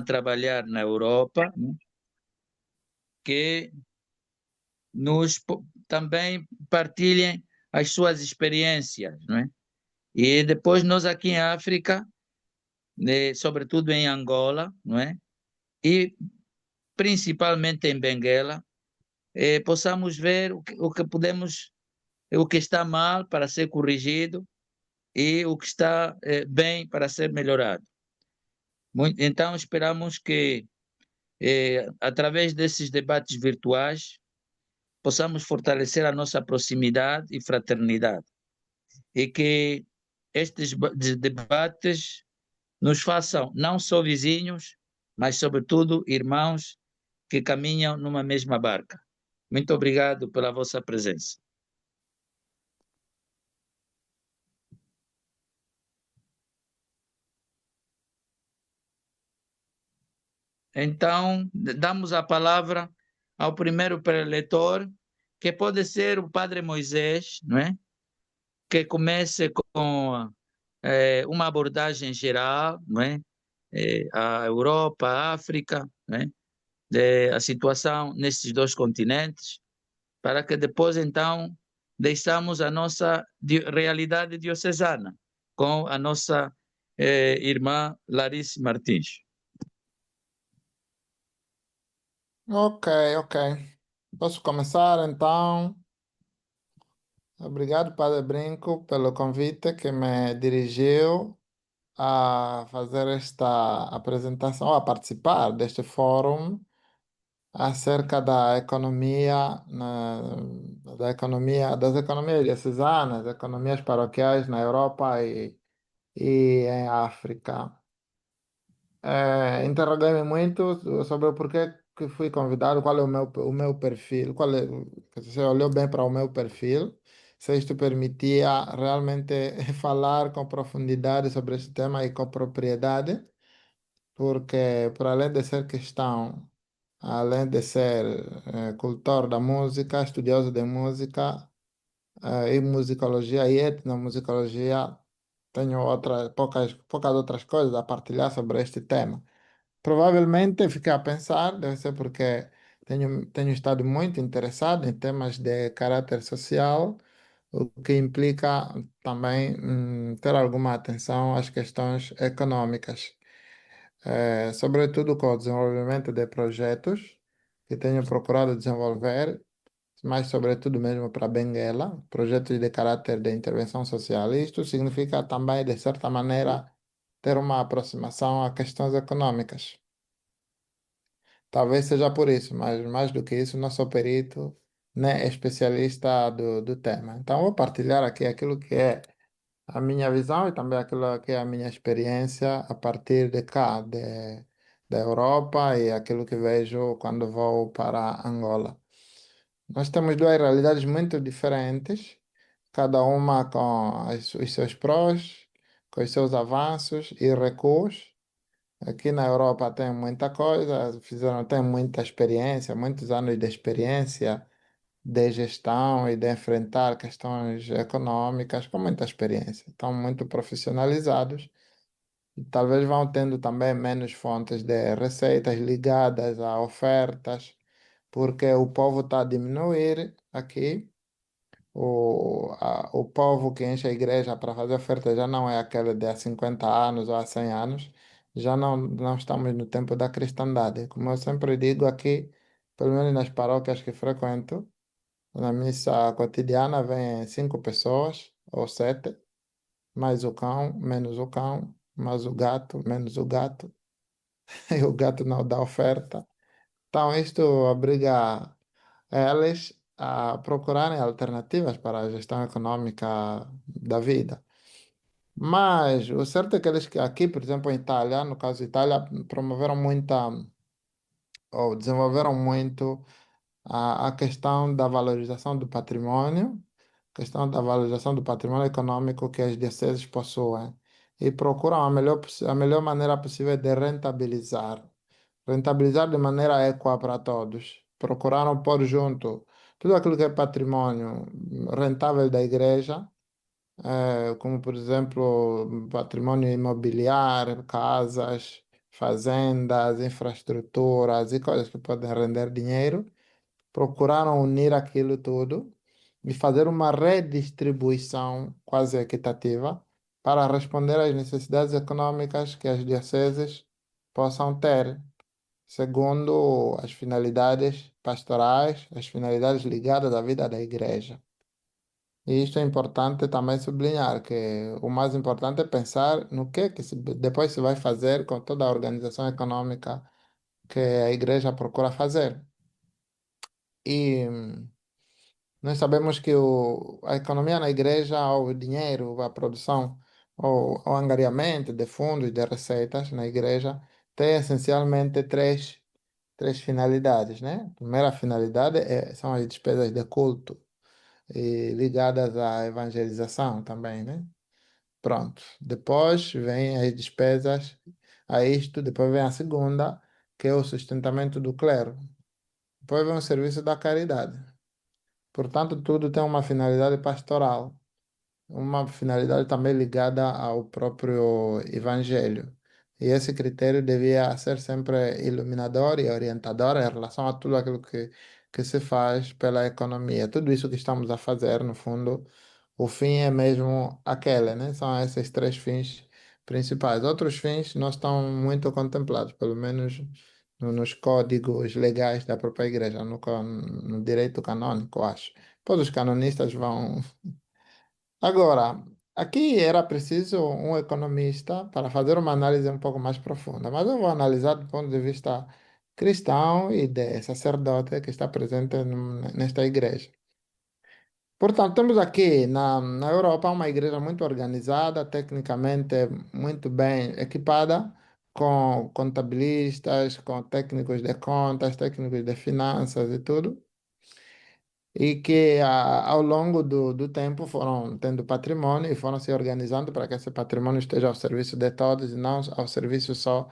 trabalhar na Europa, né, que também partilhem as suas experiências, não é? E depois nós aqui em África, né, sobretudo em Angola, não é? E principalmente em Benguela, possamos ver o que podemos, o que está mal para ser corrigido e o que está bem para ser melhorado. Então esperamos que através desses debates virtuais possamos fortalecer a nossa proximidade e fraternidade e que estes debates nos façam não só vizinhos, mas, sobretudo, irmãos que caminham numa mesma barca. Muito obrigado pela vossa presença. Então, damos a palavra ao primeiro preletor, que pode ser o Padre Moisés, não é? Que comece com uma abordagem geral, não é? A Europa, a África, não é? A situação nesses dois continentes, para que depois, então, deixamos a nossa realidade diocesana com a nossa irmã Larice Martins. Ok, ok. Posso começar então? Obrigado, Padre Brinco, pelo convite que me dirigiu a fazer esta apresentação, a participar deste fórum acerca da economia, das economias diocesanas, economias paroquiais na Europa e em África. Interroguei-me muito sobre o porquê que fui convidado, qual é o meu perfil, você olhou bem para o meu perfil, se isto permitia realmente falar com profundidade sobre esse tema e com propriedade, porque por além de ser cristão, além de ser cultor da música, estudioso de música, e musicologia e etnomusicologia, tenho poucas outras coisas a partilhar sobre este tema. Provavelmente fiquei a pensar, deve ser porque tenho estado muito interessado em temas de caráter social, o que implica também ter alguma atenção às questões econômicas, sobretudo com o desenvolvimento de projetos que tenho procurado desenvolver, mas sobretudo mesmo para Benguela, projetos de caráter de intervenção social. Isto significa também, de certa maneira, ter uma aproximação a questões econômicas. Talvez seja por isso, mas mais do que isso, não sou perito, nem especialista do tema. Então, vou partilhar aqui aquilo que é a minha visão e também aquilo que é a minha experiência a partir de cá, da Europa e aquilo que vejo quando vou para Angola. Nós temos duas realidades muito diferentes, cada uma com os seus prós, com os seus avanços e recuos. Aqui na Europa tem muita coisa, tem muita experiência, muitos anos de experiência de gestão e de enfrentar questões econômicas com muita experiência. Estão muito profissionalizados e talvez vão tendo também menos fontes de receitas ligadas a ofertas, porque o povo está a diminuir aqui. O povo que enche a igreja para fazer oferta já não é aquele de há 50 anos ou há 100 anos, já não estamos no tempo da cristandade. Como eu sempre digo aqui, pelo menos nas paróquias que frequento, na missa cotidiana vêm 5 pessoas ou 7, mais o cão, menos o cão, mais o gato, menos o gato, e o gato não dá oferta. Então isto obriga elas a procurarem alternativas para a gestão econômica da vida. Mas o certo é que eles que aqui, por exemplo, em Itália, no caso de Itália, promoveram muita ou desenvolveram muito a questão da valorização do patrimônio, questão da valorização do patrimônio econômico que as dioceses possuem e procuram a melhor maneira possível de rentabilizar de maneira equa para todos. Procuraram pôr junto tudo aquilo que é patrimônio rentável da igreja, como por exemplo patrimônio imobiliário, casas, fazendas, infraestruturas e coisas que podem render dinheiro, procuraram unir aquilo tudo e fazer uma redistribuição quase equitativa para responder às necessidades econômicas que as dioceses possam ter, segundo as finalidades pastorais, as finalidades ligadas à vida da igreja. E isto é importante também sublinhar, que o mais importante é pensar no que depois se vai fazer com toda a organização econômica que a igreja procura fazer. E nós sabemos que a economia na igreja, o dinheiro, a produção, o angariamento de fundos, de receitas na igreja, tem essencialmente três finalidades, né? A primeira finalidade são as despesas de culto e ligadas à evangelização também, né? Pronto. Depois vem as despesas a isto, depois vem a segunda, que é o sustentamento do clero. Depois vem o serviço da caridade. Portanto, tudo tem uma finalidade pastoral, uma finalidade também ligada ao próprio evangelho. E esse critério devia ser sempre iluminador e orientador em relação a tudo aquilo que se faz pela economia. Tudo isso que estamos a fazer, no fundo, o fim é mesmo aquele, né? São esses três fins principais. Outros fins não estão muito contemplados, pelo menos nos códigos legais da própria igreja, no direito canônico, acho. Pois os canonistas vão. Agora, aqui era preciso um economista para fazer uma análise um pouco mais profunda, mas eu vou analisar do ponto de vista cristão e de sacerdote que está presente nesta igreja. Portanto, temos aqui na Europa uma igreja muito organizada, tecnicamente muito bem equipada, com contabilistas, com técnicos de contas, técnicos de finanças e tudo, e que ao longo do tempo foram tendo patrimônio e foram se organizando para que esse patrimônio esteja ao serviço de todos e não ao serviço só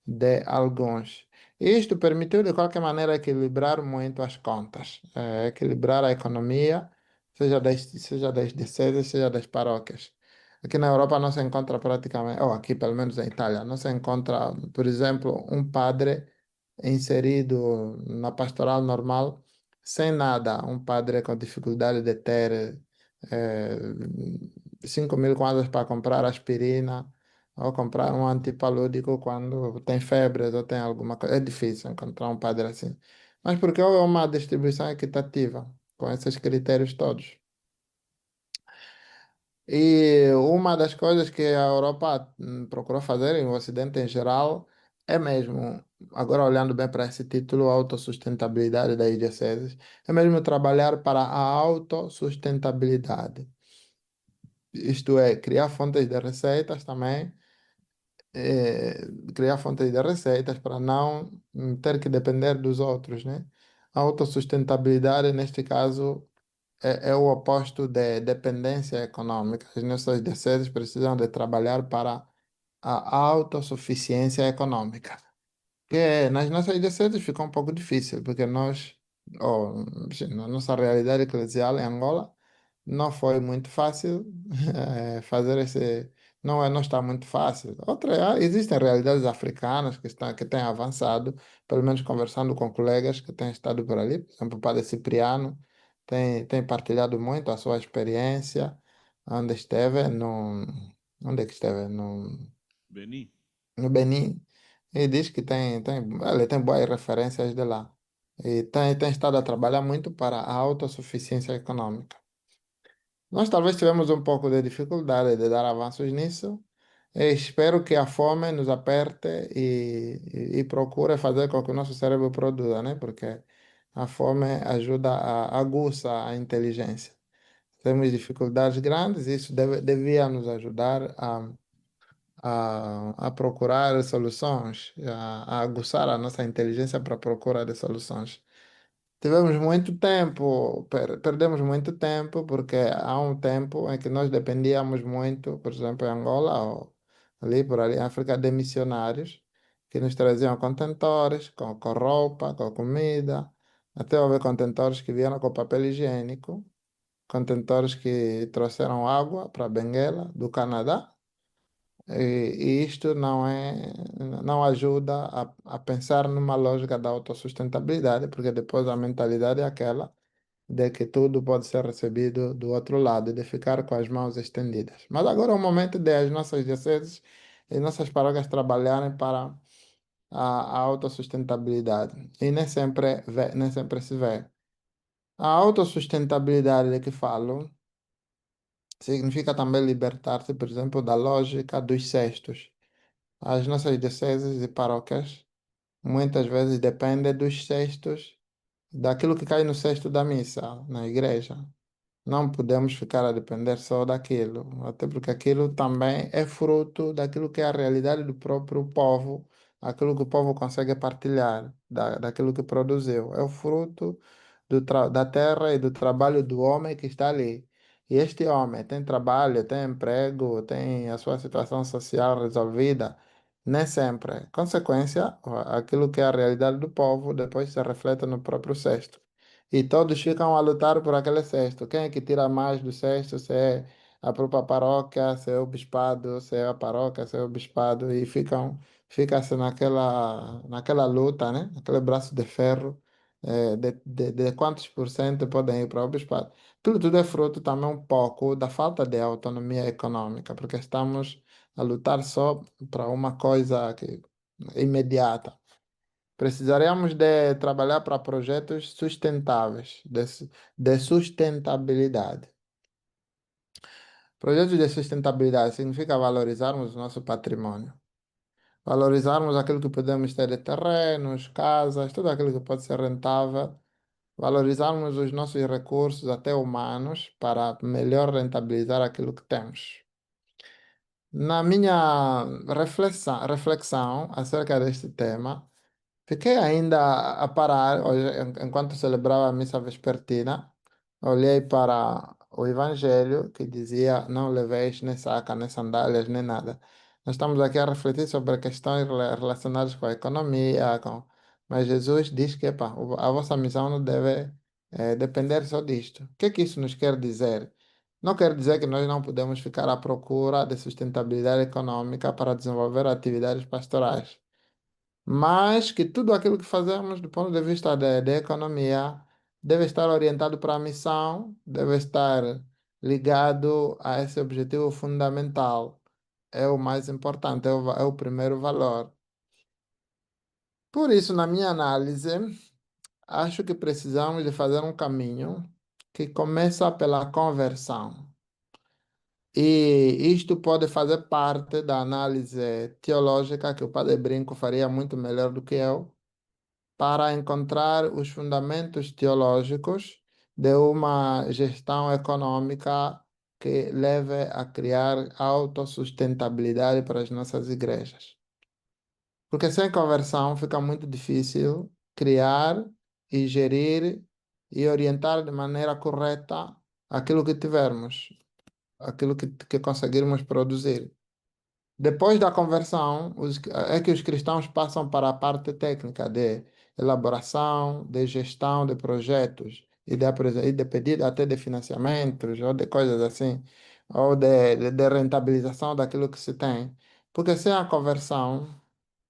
de alguns. Isto permitiu, de qualquer maneira, equilibrar muito as contas, equilibrar a economia, seja das dioceses, seja das paróquias. Aqui na Europa não se encontra praticamente, ou aqui pelo menos em Itália, não se encontra, por exemplo, um padre inserido na pastoral normal sem nada, um padre com dificuldade de ter 5.000 kwanzas para comprar aspirina ou comprar um antipalúdico quando tem febre ou tem alguma coisa. É difícil encontrar um padre assim. Mas porque é uma distribuição equitativa, com esses critérios todos. E uma das coisas que a Europa procurou fazer, e o Ocidente em geral, é mesmo, agora olhando bem para esse título, autossustentabilidade das dioceses, é mesmo trabalhar para a autossustentabilidade. Isto é, criar fontes de receitas também, criar fontes de receitas para não ter que depender dos outros, né? A autossustentabilidade, neste caso, é o oposto de dependência econômica. As nossas dioceses precisam de trabalhar para a autossuficiência econômica. Que nas nossas dioceses fica um pouco difícil, porque nós, ou, sim, na nossa realidade eclesial em Angola, não foi muito fácil fazer esse. Não está muito fácil. Existem realidades africanas que têm avançado, pelo menos conversando com colegas que têm estado por ali. Por exemplo, o padre Cipriano tem partilhado muito a sua experiência, onde esteve, onde é que esteve? Beni. No Benin. E diz que ele tem boas referências de lá. E tem estado a trabalhar muito para a autossuficiência econômica. Nós talvez tivemos um pouco de dificuldade de dar avanços nisso. E espero que a fome nos aperte e procure fazer com que o nosso cérebro produza, né? Porque a fome ajuda aguça a inteligência. Temos dificuldades grandes, e isso devia nos ajudar a procurar soluções, a aguçar a nossa inteligência para a procura de soluções. Tivemos muito tempo, perdemos muito tempo, porque há um tempo em que nós dependíamos muito, por exemplo, em Angola ou ali por ali, em África, de missionários que nos traziam contentores com roupa, com comida. Até houve contentores que vieram com papel higiênico, contentores que trouxeram água para Benguela, do Canadá. E isto não ajuda a pensar numa lógica da autossustentabilidade, porque depois a mentalidade é aquela de que tudo pode ser recebido do outro lado, e de ficar com as mãos estendidas. Mas agora é o momento de as nossas dioceses e nossas paróquias trabalharem para a autossustentabilidade. E nem sempre se vê. A autossustentabilidade de que falo significa também libertar-se, por exemplo, da lógica dos cestos. As nossas dioceses e paróquias muitas vezes dependem dos cestos, daquilo que cai no cesto da missa, na igreja. Não podemos ficar a depender só daquilo, até porque aquilo também é fruto daquilo que é a realidade do próprio povo, aquilo que o povo consegue partilhar, daquilo que produziu. É o fruto da terra e do trabalho do homem que está ali. E este homem tem trabalho, tem emprego, tem a sua situação social resolvida, nem sempre. Consequência, aquilo que é a realidade do povo depois se reflete no próprio cesto. E todos ficam a lutar por aquele cesto. Quem é que tira mais do cesto? Se é a própria paróquia, se é o bispado, se é a paróquia, se é o bispado. E fica-se naquela luta, né? Aquele braço de ferro, de quantos por cento podem ir para o bispado. Tudo é fruto também um pouco da falta de autonomia econômica, porque estamos a lutar só para uma coisa imediata. Precisaríamos de trabalhar para projetos sustentáveis, de sustentabilidade. Projetos de sustentabilidade significa valorizarmos o nosso patrimônio, valorizarmos aquilo que podemos ter de terrenos, casas, tudo aquilo que pode ser rentável, valorizarmos os nossos recursos, até humanos, para melhor rentabilizar aquilo que temos. Na minha reflexão acerca deste tema, fiquei ainda a parar hoje, enquanto celebrava a missa vespertina. Olhei para o Evangelho que dizia: Não leveis nem saca, nem sandálias, nem nada. Nós estamos aqui a refletir sobre questões relacionadas com a economia, mas Jesus diz que epá, a vossa missão não deve depender só disto. O que isso nos quer dizer? Não quer dizer que nós não podemos ficar à procura de sustentabilidade econômica para desenvolver atividades pastorais, mas que tudo aquilo que fazemos do ponto de vista de economia deve estar orientado para a missão, deve estar ligado a esse objetivo fundamental. É o mais importante, é o primeiro valor. Por isso, na minha análise, acho que precisamos de fazer um caminho que começa pela conversão. E isto pode fazer parte da análise teológica que o Padre Brinco faria muito melhor do que eu, para encontrar os fundamentos teológicos de uma gestão econômica que leve a criar autossustentabilidade para as nossas igrejas. Porque sem conversão fica muito difícil criar e gerir e orientar de maneira correta aquilo que tivermos, aquilo que conseguirmos produzir. Depois da conversão, é que os cristãos passam para a parte técnica de elaboração, de gestão de projetos e de pedido até de financiamentos ou de coisas assim, ou de rentabilização daquilo que se tem. Porque sem a conversão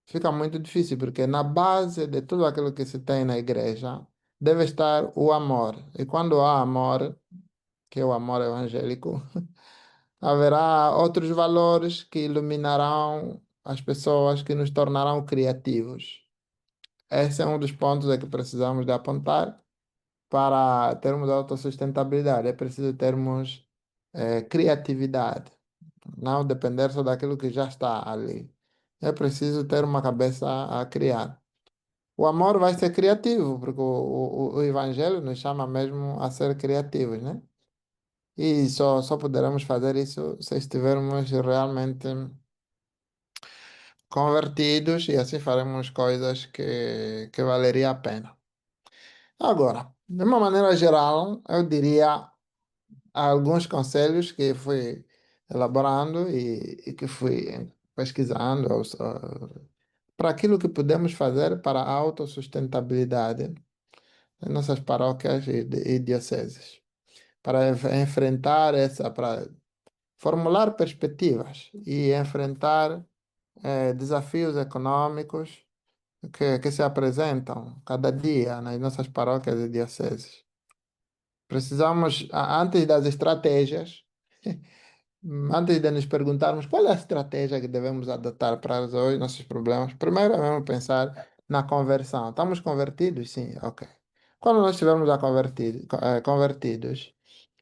fica muito difícil, porque na base de tudo aquilo que se tem na igreja deve estar o amor. E quando há amor, que é o amor evangélico, haverá outros valores que iluminarão as pessoas, que nos tornarão criativos. Esse é um dos pontos a que precisamos de apontar para termos autossustentabilidade. É preciso termos criatividade, não depender só daquilo que já está ali. É preciso ter uma cabeça a criar. O amor vai ser criativo, porque o Evangelho nos chama mesmo a ser criativos, né? E só poderemos fazer isso se estivermos realmente convertidos, e assim faremos coisas que valeria a pena. Agora, de uma maneira geral, eu diria alguns conselhos que fui elaborando e que fui pesquisando para aquilo que podemos fazer para a autossustentabilidade em nossas paróquias e dioceses, para enfrentar essa, para formular perspectivas e enfrentar desafios econômicos que se apresentam cada dia nas nossas paróquias e dioceses. Precisamos, antes das estratégias, antes de nos perguntarmos qual é a estratégia que devemos adotar para resolver os nossos problemas, primeiro vamos pensar na conversão. Estamos convertidos? Sim, ok. Quando nós estivermos convertidos,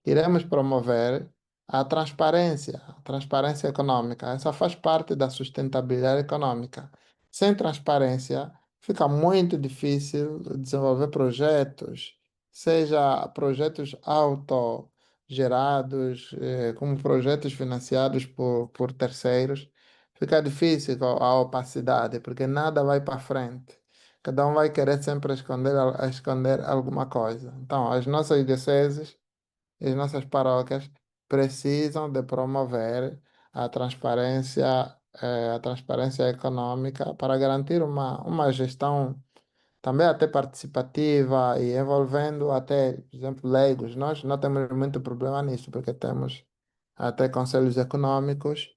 iremos promover a transparência econômica. Essa faz parte da sustentabilidade econômica. Sem transparência, fica muito difícil desenvolver projetos, seja projetos autogerados, como projetos financiados por terceiros. Fica difícil com a opacidade, porque nada vai para frente. Cada um vai querer sempre esconder alguma coisa. Então, as nossas dioceses e as nossas paróquias precisam de promover a transparência econômica para garantir uma gestão também até participativa e envolvendo até, por exemplo, leigos. Nós não temos muito problema nisso, porque temos até conselhos econômicos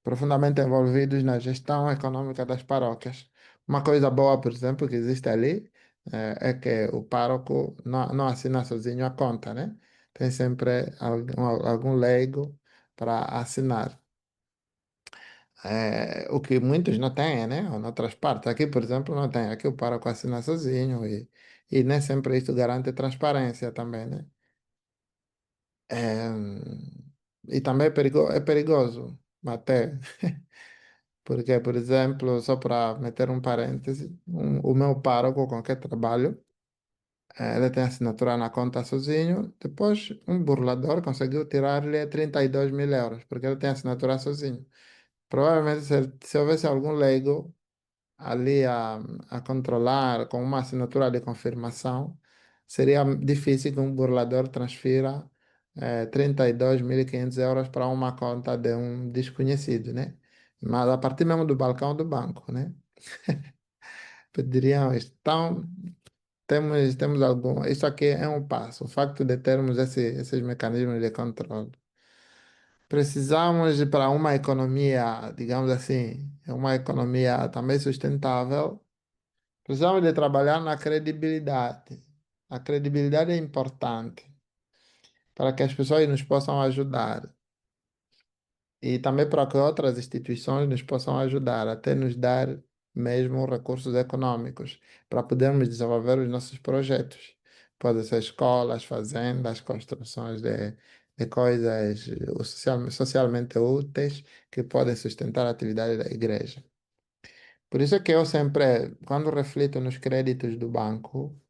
profundamente envolvidos na gestão econômica das paróquias. Uma coisa boa, por exemplo, que existe ali é que o pároco não assina sozinho a conta, né? Tem sempre algum leigo para assinar. O que muitos não têm, né? Ou em outras partes. Aqui, por exemplo, não tem. Aqui o pároco assina sozinho e nem sempre isso garante transparência também, né? É, e também é perigoso até. Porque, por exemplo, só para meter um parêntese, o meu pároco com que trabalho, ele tem assinatura na conta sozinho. Depois, um burlador conseguiu tirar-lhe 32 mil euros, porque ele tem assinatura sozinho. Provavelmente, se houvesse algum leigo ali a controlar com uma assinatura de confirmação, seria difícil que um burlador transfira 32.500 euros para uma conta de um desconhecido, né? Mas a partir mesmo do balcão do banco, né? Pediriam, então, temos algum. Isso aqui é um passo, o facto de termos esses mecanismos de controle. Precisamos ir para uma economia, digamos assim, uma economia também sustentável. Precisamos de trabalhar na credibilidade. A credibilidade é importante para que as pessoas nos possam ajudar e também para que outras instituições nos possam ajudar, até nos dar mesmo recursos econômicos para podermos desenvolver os nossos projetos. Pode ser escolas, fazendas, construções de coisas socialmente úteis que podem sustentar a atividade da igreja. Por isso é que eu sempre, quando reflito nos créditos do banco,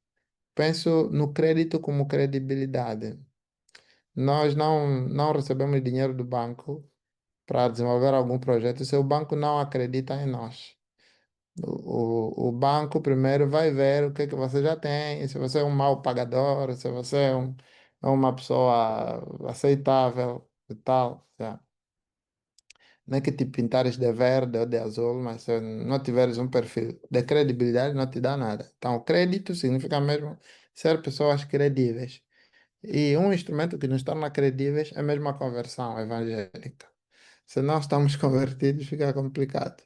penso no crédito como credibilidade. Nós não recebemos dinheiro do banco para desenvolver algum projeto se o banco não acredita em nós. O banco primeiro vai ver o que que você já tem, se você é um mau pagador, se você é uma pessoa aceitável e tal. Já. Não é que te pintares de verde ou de azul, mas se não tiveres um perfil de credibilidade, não te dá nada. Então, crédito significa mesmo ser pessoas credíveis. E um instrumento que nos torna credíveis é mesmo a conversão evangélica. Se não estamos convertidos, fica complicado.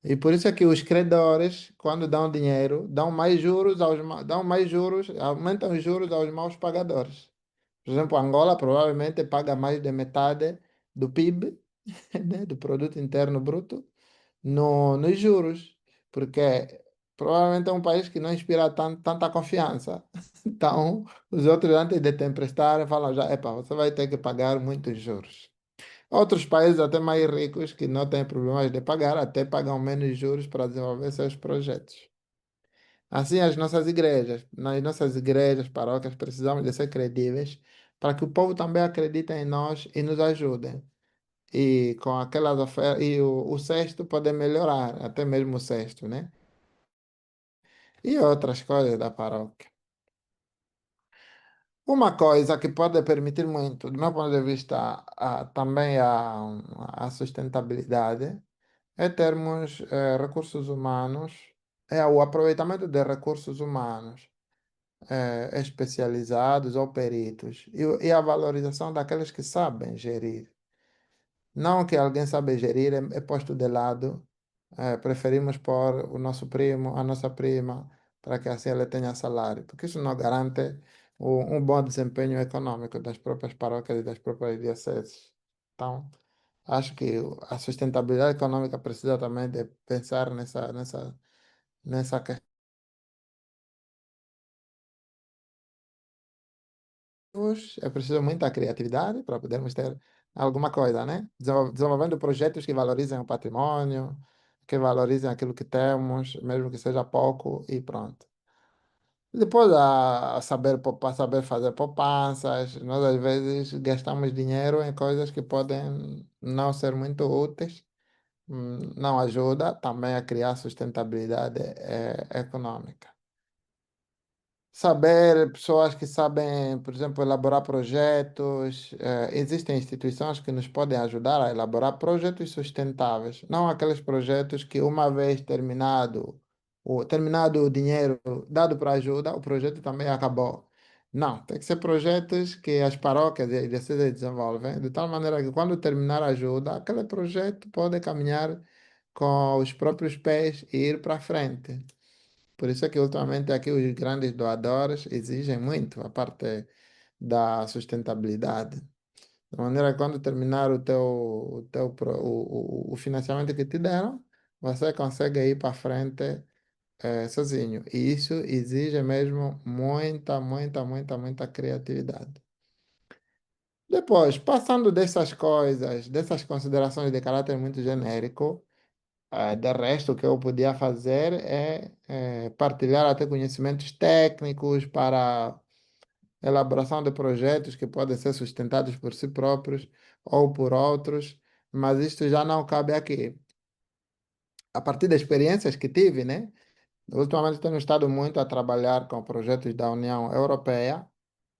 E por isso é que os credores, quando dão dinheiro, dão mais juros, aumentam os juros aos maus pagadores. Por exemplo, Angola provavelmente paga mais de metade do PIB, né, do produto interno bruto, no, nos juros, porque provavelmente é um país que não inspira tanta confiança. Então, os outros, antes de te emprestarem, falam já, epa, você vai ter que pagar muitos juros. Outros países até mais ricos que não têm problemas de pagar, até pagam menos juros para desenvolver seus projetos. Assim, nas nossas igrejas, paróquias, precisamos de ser credíveis para que o povo também acredite em nós e nos ajude. E com aquelas ofertas, e o sexto pode melhorar, até mesmo o sexto, né? E outras coisas da paróquia. Uma coisa que pode permitir muito, do meu ponto de vista, também a sustentabilidade, é termos recursos humanos, é o aproveitamento de recursos humanos especializados ou peritos e a valorização daqueles que sabem gerir. Não que alguém sabe gerir é posto de lado. Preferimos pôr o nosso primo, a nossa prima, para que assim ele tenha salário, porque isso não garante um bom desempenho econômico das próprias paróquias e das próprias dioceses. Então, acho que a sustentabilidade econômica precisa também de pensar nessa questão. É preciso muita criatividade para podermos ter alguma coisa, né? Desenvolvendo projetos que valorizem o patrimônio, que valorizem aquilo que temos, mesmo que seja pouco, e pronto. E depois, a saber poupar, saber fazer poupanças, nós às vezes gastamos dinheiro em coisas que podem não ser muito úteis, não ajuda também a criar sustentabilidade econômica. Saber, pessoas que sabem, por exemplo, elaborar projetos. Existem instituições que nos podem ajudar a elaborar projetos sustentáveis, não aqueles projetos que, uma vez terminado o dinheiro dado para ajuda, o projeto também acabou. Não, tem que ser projetos que as paróquias e a igreja desenvolvem, de tal maneira que, quando terminar a ajuda, aquele projeto pode caminhar com os próprios pés e ir para frente. Por isso é que ultimamente aqui os grandes doadores exigem muito a parte da sustentabilidade. De maneira que, quando terminar o financiamento que te deram, você consegue ir para frente sozinho. E isso exige mesmo muita criatividade. Depois, passando dessas coisas, dessas considerações de caráter muito genérico, de resto, o que eu podia fazer é partilhar até conhecimentos técnicos para elaboração de projetos que podem ser sustentados por si próprios ou por outros, mas isto já não cabe aqui. A partir das experiências que tive, né? Ultimamente tenho estado muito a trabalhar com projetos da União Europeia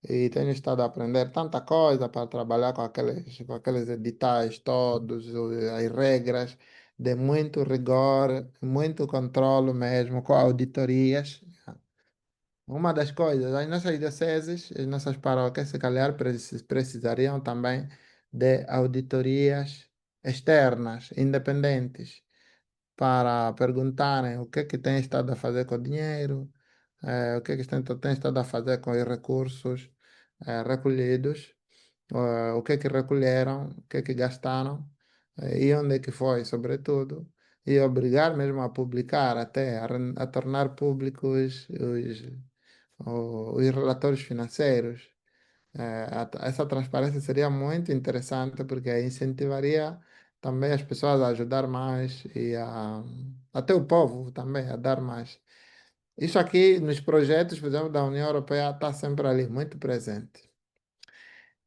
e tenho estado a aprender tanta coisa para trabalhar com aqueles editais todos, as regras de muito rigor, muito controle mesmo, com auditorias. Uma das coisas, as nossas dioceses, as nossas paróquias, se calhar precisariam também de auditorias externas, independentes, para perguntarem o que é que tem estado a fazer com o dinheiro, o que é que tem estado a fazer com os recursos recolhidos, o que é que recolheram, o que é que gastaram, e onde é que foi, sobretudo, e obrigar mesmo a publicar, até a tornar públicos os relatórios financeiros. Essa transparência seria muito interessante, porque incentivaria também as pessoas a ajudar mais e até o povo também a dar mais. Isso aqui nos projetos, por exemplo, da União Europeia está sempre ali, muito presente.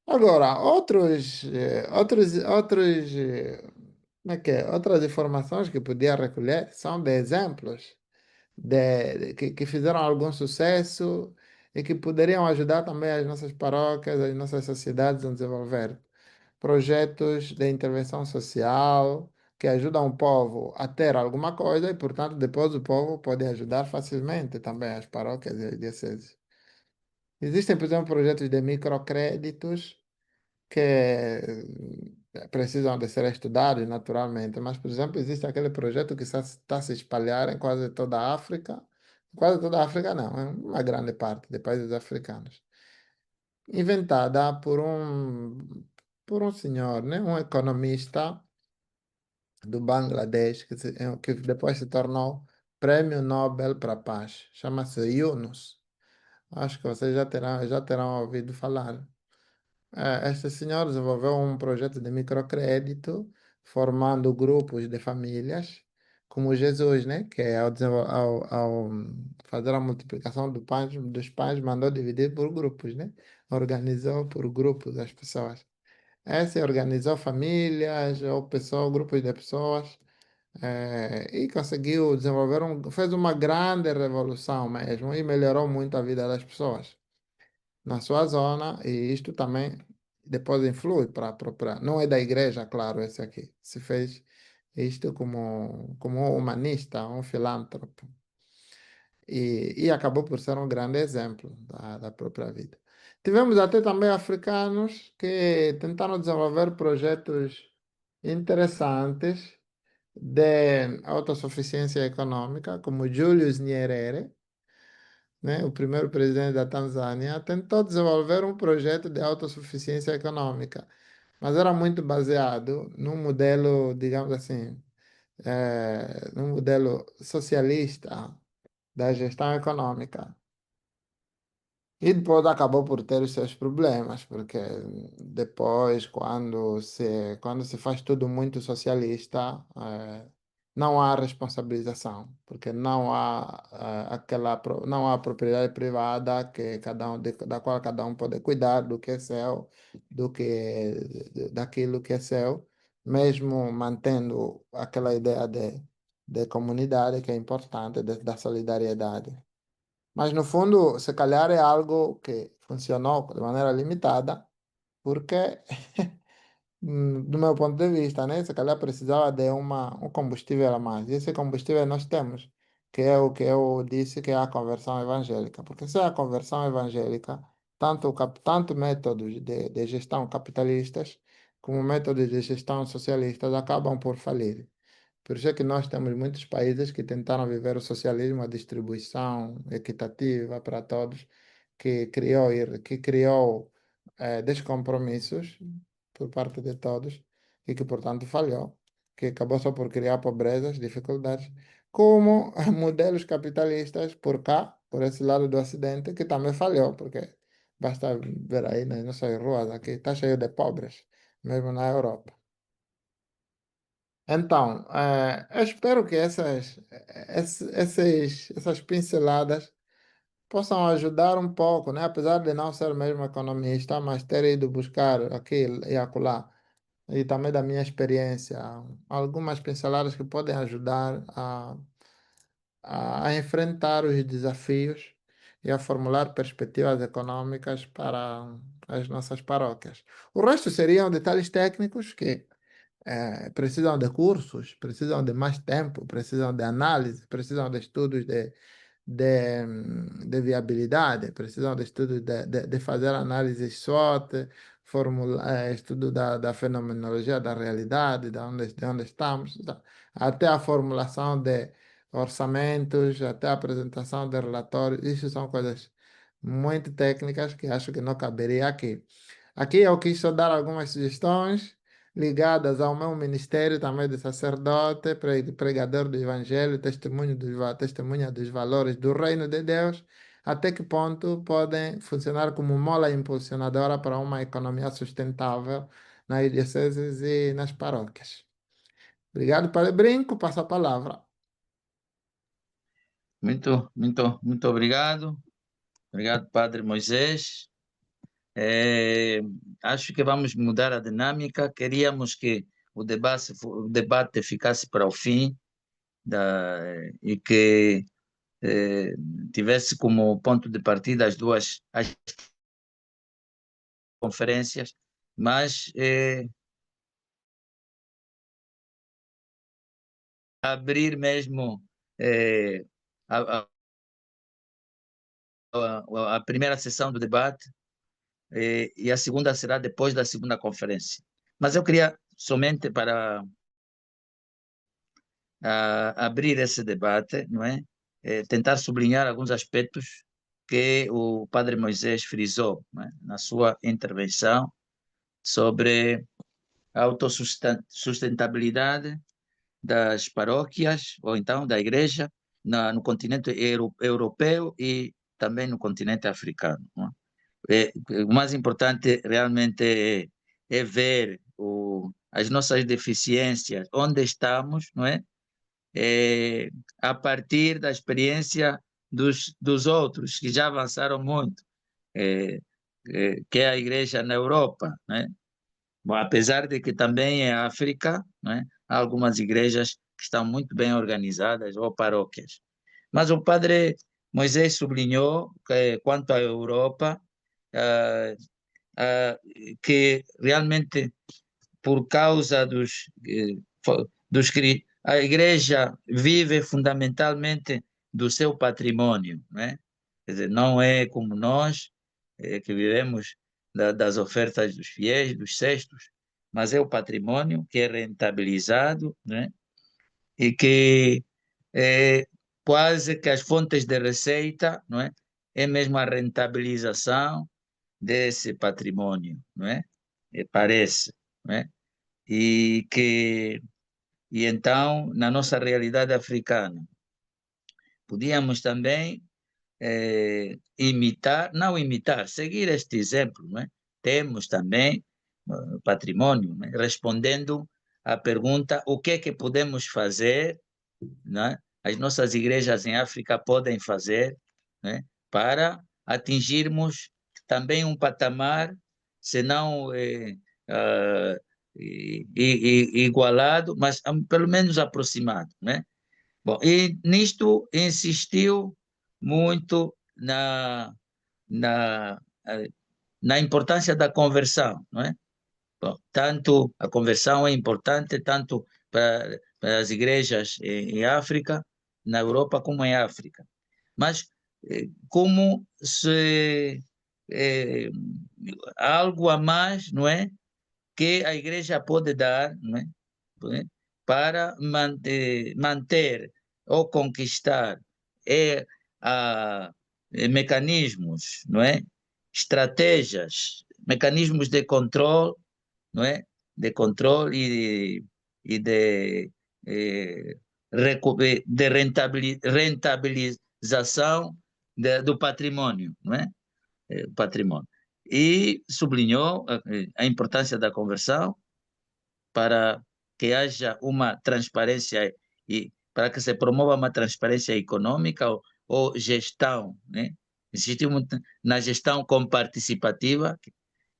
Agora, como é que é? Outras informações que podia recolher são de exemplos que fizeram algum sucesso e que poderiam ajudar também as nossas paróquias, as nossas sociedades a desenvolver projetos de intervenção social que ajudam o povo a ter alguma coisa e, portanto, depois o povo pode ajudar facilmente também as paróquias e as dioceses. Existem, por exemplo, projetos de microcréditos que precisam de ser estudados naturalmente, mas, por exemplo, existe aquele projeto que está a se espalhar em quase toda a África não, é uma grande parte de países africanos, inventada por um senhor, né, um economista do Bangladesh, que depois se tornou Prêmio Nobel para a Paz, chama-se Yunus. Acho que vocês já terão ouvido falar. Este senhor desenvolveu um projeto de microcrédito, formando grupos de famílias, como Jesus, né? Que ao fazer a multiplicação dos pães, mandou dividir por grupos, né? Organizou por grupos as pessoas. Esse organizou famílias ou pessoas, grupos de pessoas, e conseguiu fez uma grande revolução mesmo e melhorou muito a vida das pessoas na sua zona, e isto também depois influi para a própria. Não é da igreja, claro, esse aqui. Se fez isto como um humanista, um filântropo. E acabou por ser um grande exemplo da própria vida. Tivemos até também africanos que tentaram desenvolver projetos interessantes de autossuficiência econômica, como Julius Nyerere, né, o primeiro presidente da Tanzânia, tentou desenvolver um projeto de autossuficiência econômica, mas era muito baseado num modelo, digamos assim, num modelo socialista da gestão econômica. E depois acabou por ter os seus problemas, porque depois, quando se faz tudo muito socialista, não há responsabilização, porque não há, não há propriedade privada que da qual cada um pode cuidar do que é seu, daquilo que é seu, mesmo mantendo aquela ideia de comunidade que é importante, da solidariedade. Mas no fundo, se calhar é algo que funcionou de maneira limitada, porque, do meu ponto de vista, né, se calhar precisava de um combustível a mais. E esse combustível nós temos, que é o que eu disse que é a conversão evangélica. Porque se é a conversão evangélica, tanto métodos de gestão capitalistas como métodos de gestão socialistas acabam por falir. Por isso é que nós temos muitos países que tentaram viver o socialismo, a distribuição equitativa para todos, que criou descompromissos por parte de todos e que, portanto, falhou, que acabou só por criar pobrezas, dificuldades, como modelos capitalistas por cá, por esse lado do Ocidente, que também falhou, porque basta ver aí nas nossas ruas, aqui está cheio de pobres, mesmo na Europa. Então, eu espero que essas pinceladas possam ajudar um pouco, né? Apesar de não ser mesmo economista, mas ter ido buscar aqui e acolá, e também da minha experiência, algumas pinceladas que podem ajudar a enfrentar os desafios e a formular perspectivas econômicas para as nossas paróquias. O resto seriam detalhes técnicos que precisam de cursos, precisam de mais tempo, precisam de análise, precisam de estudos de viabilidade, precisam de estudos de fazer análises SWOT, estudo da fenomenologia da realidade, de onde estamos, até a formulação de orçamentos, até a apresentação de relatórios. Isso são coisas muito técnicas que acho que não caberia aqui. Aqui eu quis só dar algumas sugestões ligadas ao meu ministério também de sacerdote, pregador do Evangelho, testemunha dos valores do Reino de Deus, até que ponto podem funcionar como mola impulsionadora para uma economia sustentável nas dioceses e nas paróquias. Obrigado, Padre Brinco, passo a palavra. Muito obrigado. Obrigado, Padre Moisés. É, acho que vamos mudar a dinâmica. Queríamos que o debate ficasse para o fim e que eh, tivesse como ponto de partida as conferências, mas abrir mesmo eh, a, a- a primeira sessão do debate e a segunda será depois da segunda conferência. Mas eu queria somente para abrir esse debate, não é? Tentar sublinhar alguns aspectos que o Padre Moisés frisou, não é? Na sua intervenção sobre a autossustentabilidade das paróquias, ou então da igreja, no continente europeu e também no continente africano. Não o mais importante realmente é ver as nossas deficiências, onde estamos, não é? A partir da experiência dos outros, que já avançaram muito, é, que é a igreja na Europa, né? Bom, apesar de que também em África, né, há algumas igrejas que estão muito bem organizadas, ou paróquias. Mas o padre Moisés sublinhou que, quanto à Europa, ah, ah, que realmente por causa a igreja vive fundamentalmente do seu patrimônio, né? Quer dizer, não é como nós, que vivemos das ofertas dos fiéis, dos cestos, mas é o patrimônio que é rentabilizado, né? E que é quase que as fontes de receita, não é? É mesmo a rentabilização desse patrimônio, não é? Parece, não é? E que e então na nossa realidade africana podíamos também imitar, não imitar, seguir este exemplo, não é? Temos também patrimônio, né? Respondendo à pergunta o que é que podemos fazer, né? As nossas igrejas em África podem fazer, né? Para atingirmos também um patamar, se não igualado, mas pelo menos aproximado, né? Bom, e nisto insistiu muito na, eh, na importância da conversão, não é? Bom, tanto a conversão é importante, tanto para as igrejas em África, na Europa, como em África. Mas como se algo a mais, não é? Que a igreja pode dar, não é? Para manter ou conquistar é, a, mecanismos, não é? Estratégias, mecanismos de controle, não é? De controle e de rentabilização do patrimônio, não é? Patrimônio. E sublinhou a importância da conversão para que haja uma transparência e para que se promova uma transparência econômica ou gestão, né? Existe muito na gestão comparticipativa,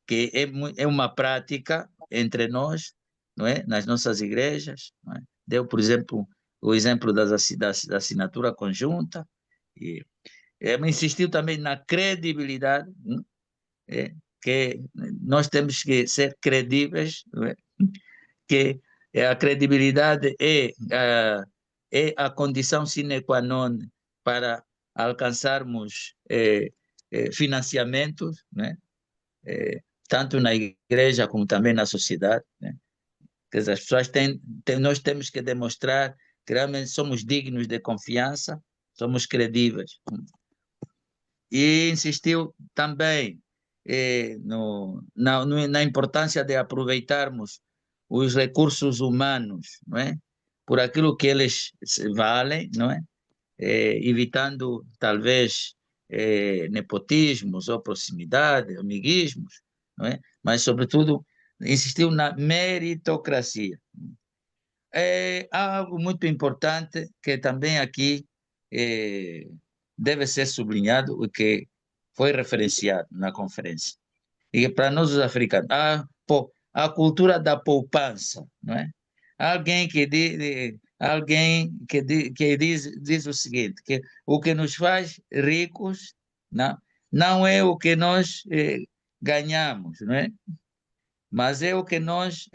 que é uma prática entre nós, não é? Nas nossas igrejas, não é? Deu, por exemplo, o exemplo da assinatura conjunta, e insistiu também na credibilidade, não é? Que nós temos que ser credíveis, não é? Que a credibilidade é a condição sine qua non para alcançarmos financiamentos, né? Tanto na igreja como também na sociedade, né? Quer dizer, as pessoas nós temos que demonstrar que realmente somos dignos de confiança, somos credíveis. E insistiu também na importância de aproveitarmos os recursos humanos, não é? Por aquilo que eles valem, não é? Evitando talvez nepotismos ou proximidade, amiguismos, não é? Mas sobretudo insistiu na meritocracia. É algo muito importante que também aqui eh, deve ser sublinhado e que foi referenciado na conferência. E para nós os africanos, a cultura da poupança, não é? Alguém que diz o seguinte, que o que nos faz ricos não é o que nós ganhamos, não é? Mas é o que nós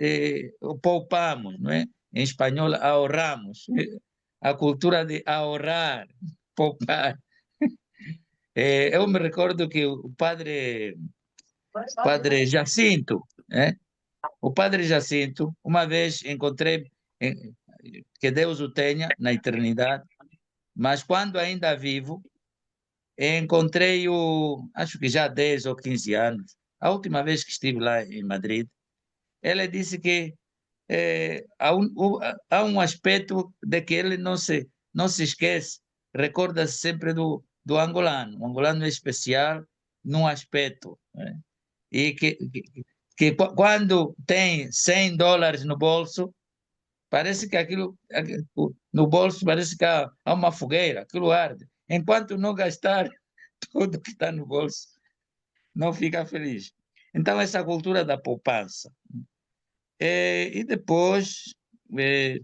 poupamos, não é? Em espanhol, ahorramos. A cultura de ahorrar, poupar. Eu me recordo que o padre Jacinto, o padre Jacinto, uma vez encontrei, eh, que Deus o tenha na eternidade, mas quando ainda vivo, encontrei-o, acho que já há 10 ou 15 anos, a última vez que estive lá em Madrid. Ele disse que há um aspecto de que ele não se esquece, recorda-se sempre do angolano. O angolano é especial num aspecto, né? E quando tem US$ 100 no bolso, parece que no bolso parece que há uma fogueira, aquilo arde. Enquanto não gastar tudo que está no bolso, não fica feliz. Então, essa cultura da poupança. E depois eh,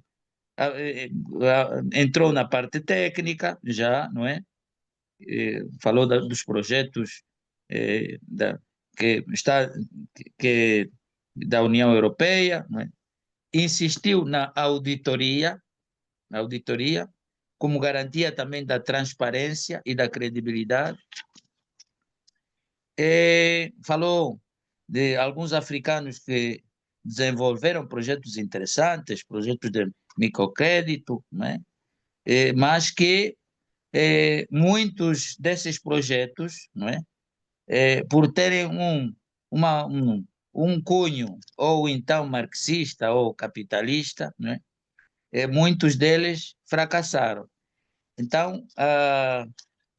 entrou na parte técnica, já, não é? Falou dos projetos que está que, da União Europeia, não é? Insistiu na auditoria como garantia também da transparência e da credibilidade. Falou de alguns africanos que desenvolveram projetos interessantes, projetos de microcrédito, né? Mas que muitos desses projetos, não é? Por terem um cunho ou então marxista ou capitalista, não é? Muitos deles fracassaram. Então,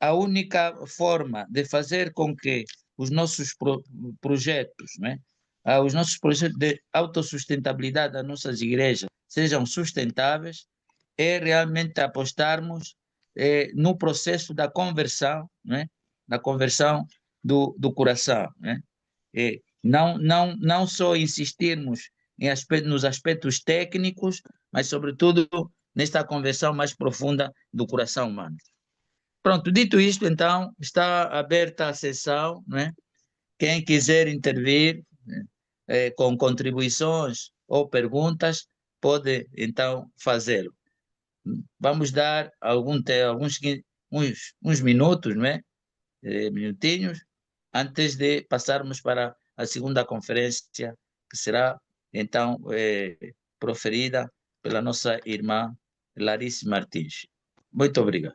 a única forma de fazer com que os nossos projetos, né, os nossos projetos de autossustentabilidade das nossas igrejas sejam sustentáveis é realmente apostarmos no processo da conversão, né, da conversão do coração, né? Não só insistirmos nos aspectos técnicos, mas, sobretudo, nesta conversão mais profunda do coração humano. Pronto, dito isto, então, está aberta a sessão, né? Quem quiser intervir com contribuições ou perguntas, pode, então, fazê-lo. Vamos dar uns minutos, não é? Minutinhos, antes de passarmos para a segunda conferência, que será, então, proferida pela nossa irmã Larissa Martins. Muito obrigado.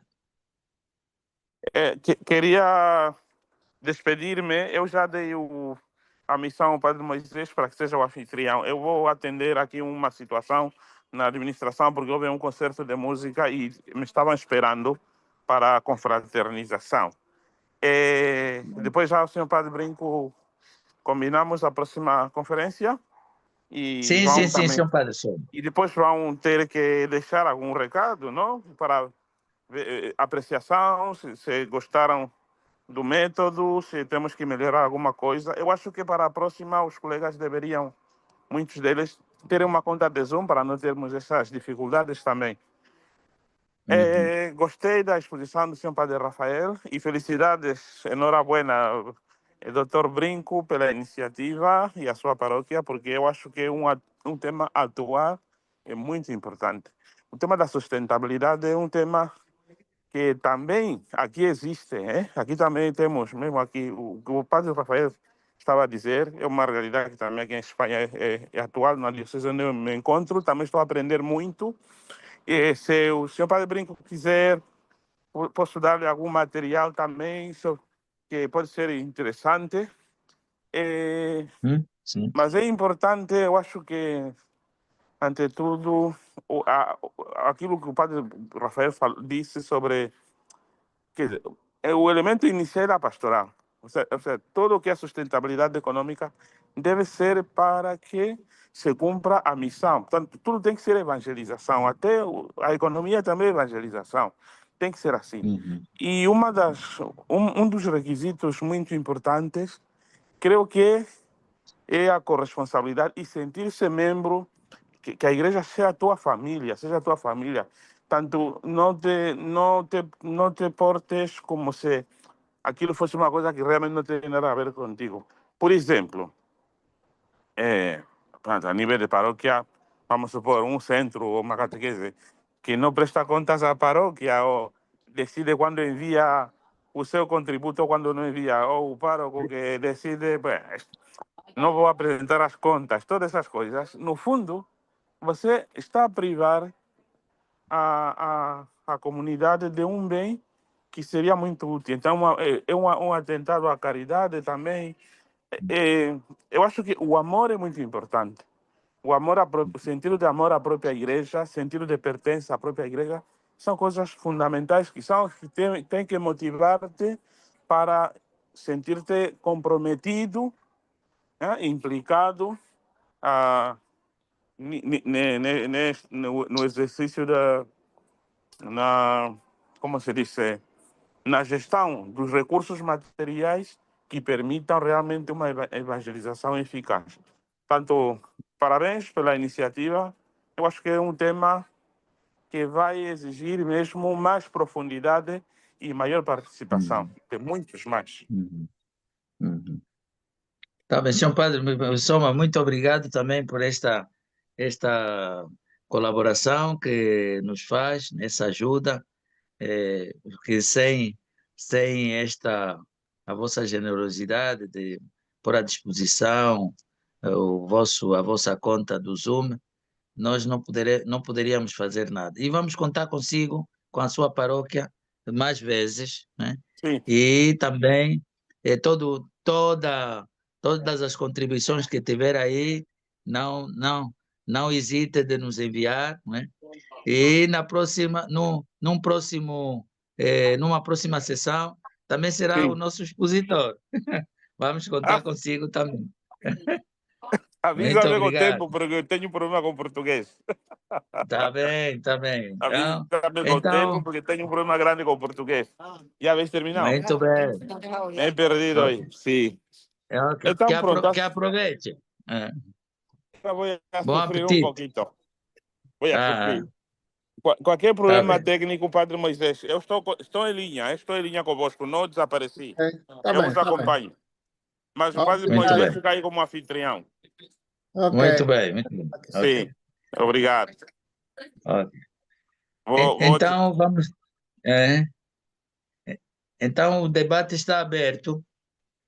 Queria despedir-me. Eu já dei a missão ao Padre Moisés para que seja o anfitrião. Eu vou atender aqui uma situação na administração, porque houve um concerto de música e me estavam esperando para a confraternização. Depois já o senhor Padre Brinco combinamos a próxima conferência e Sim, também, Padre Souza. e depois vão ter que deixar algum recado, não? Para apreciação, se gostaram do método, se temos que melhorar alguma coisa. Eu acho que para a próxima os colegas deveriam, muitos deles, terem uma conta de Zoom para não termos essas dificuldades também. Gostei da exposição do senhor Padre Rafael e felicidades, enhorabuena, Dr. Brinco, pela iniciativa e a sua paróquia, porque eu acho que é um tema atual e muito importante. O tema da sustentabilidade é um tema que também aqui existe, Aqui também temos, mesmo aqui, o Padre Rafael estava a dizer, é uma realidade que também aqui em Espanha é atual, na diocese onde eu me encontro, também estou a aprender muito. E se o senhor Padre Brinco quiser, posso dar-lhe algum material também que pode ser interessante. Sim. Mas é importante, eu acho que, ante tudo, aquilo que o Padre Rafael disse sobre que o elemento inicial é a pastoral. Ou seja, todo o que é sustentabilidade econômica deve ser para que se cumpra a missão. Portanto, tudo tem que ser evangelização. Até a economia também é evangelização. Tem que ser assim. E um dos requisitos muito importantes, creio que é a corresponsabilidade e sentir-se membro, que a igreja seja a tua família, Tanto não te portes como se aquilo fosse uma coisa que realmente não tem nada a ver contigo. Por exemplo, a nível de paróquia, vamos supor, um centro ou uma catequese que não presta contas à paróquia ou decide quando envia o seu contributo ou quando não envia, ou o pároco que decide, não vou apresentar as contas, todas essas coisas. No fundo, você está a privar a comunidade de um bem que seria muito útil. Então, um atentado à caridade também. Eu acho que o amor é muito importante. O sentido de amor à própria igreja, sentido de pertença à própria igreja, são coisas fundamentais que tem que motivar-te para sentir-te comprometido, implicado no exercício como se diz, na gestão dos recursos materiais que permitam realmente uma evangelização eficaz. Portanto, parabéns pela iniciativa. Eu acho que é um tema que vai exigir mesmo mais profundidade e maior participação de muitos mais. Tá bem, senhor Padre Soma, muito obrigado também por esta colaboração que nos faz, essa ajuda, porque sem a vossa generosidade de pôr à disposição a vossa conta do Zoom, nós não poderíamos fazer nada. E vamos contar consigo, com a sua paróquia, mais vezes, né? Sim, E também todas as contribuições que tiver aí, não, não, não hesite de nos enviar, né? E na próxima, num próximo, numa próxima sessão, também será o sim. nosso expositor. Vamos contar Ah, consigo também. Muito avisa-me com o obrigado. tempo, porque eu tenho problema com português. Tá bem, tá bem. Avisa-me com o tempo, Então, porque tenho um problema grande com o português. Já habéis terminado? muito bem. Me he perdido Ok. hoy. Sí. Que, Então, pronto. que aproveite. Voy a Bom sufrir un apetite. poquito. Voy a Ah, sufrir. Qualquer tá problema bem. técnico, Padre Moisés, eu estou em linha convosco, não desapareci. Ok, tá Eu bem, vos tá bem. acompanho. Mas o Padre Muito Moisés Obrigado. bem. fica aí como anfitrião. Ok, Muito bem, muito bem. Ok. Sim, obrigado. Ok. Vou te... Então, vamos. é, então, o debate está aberto.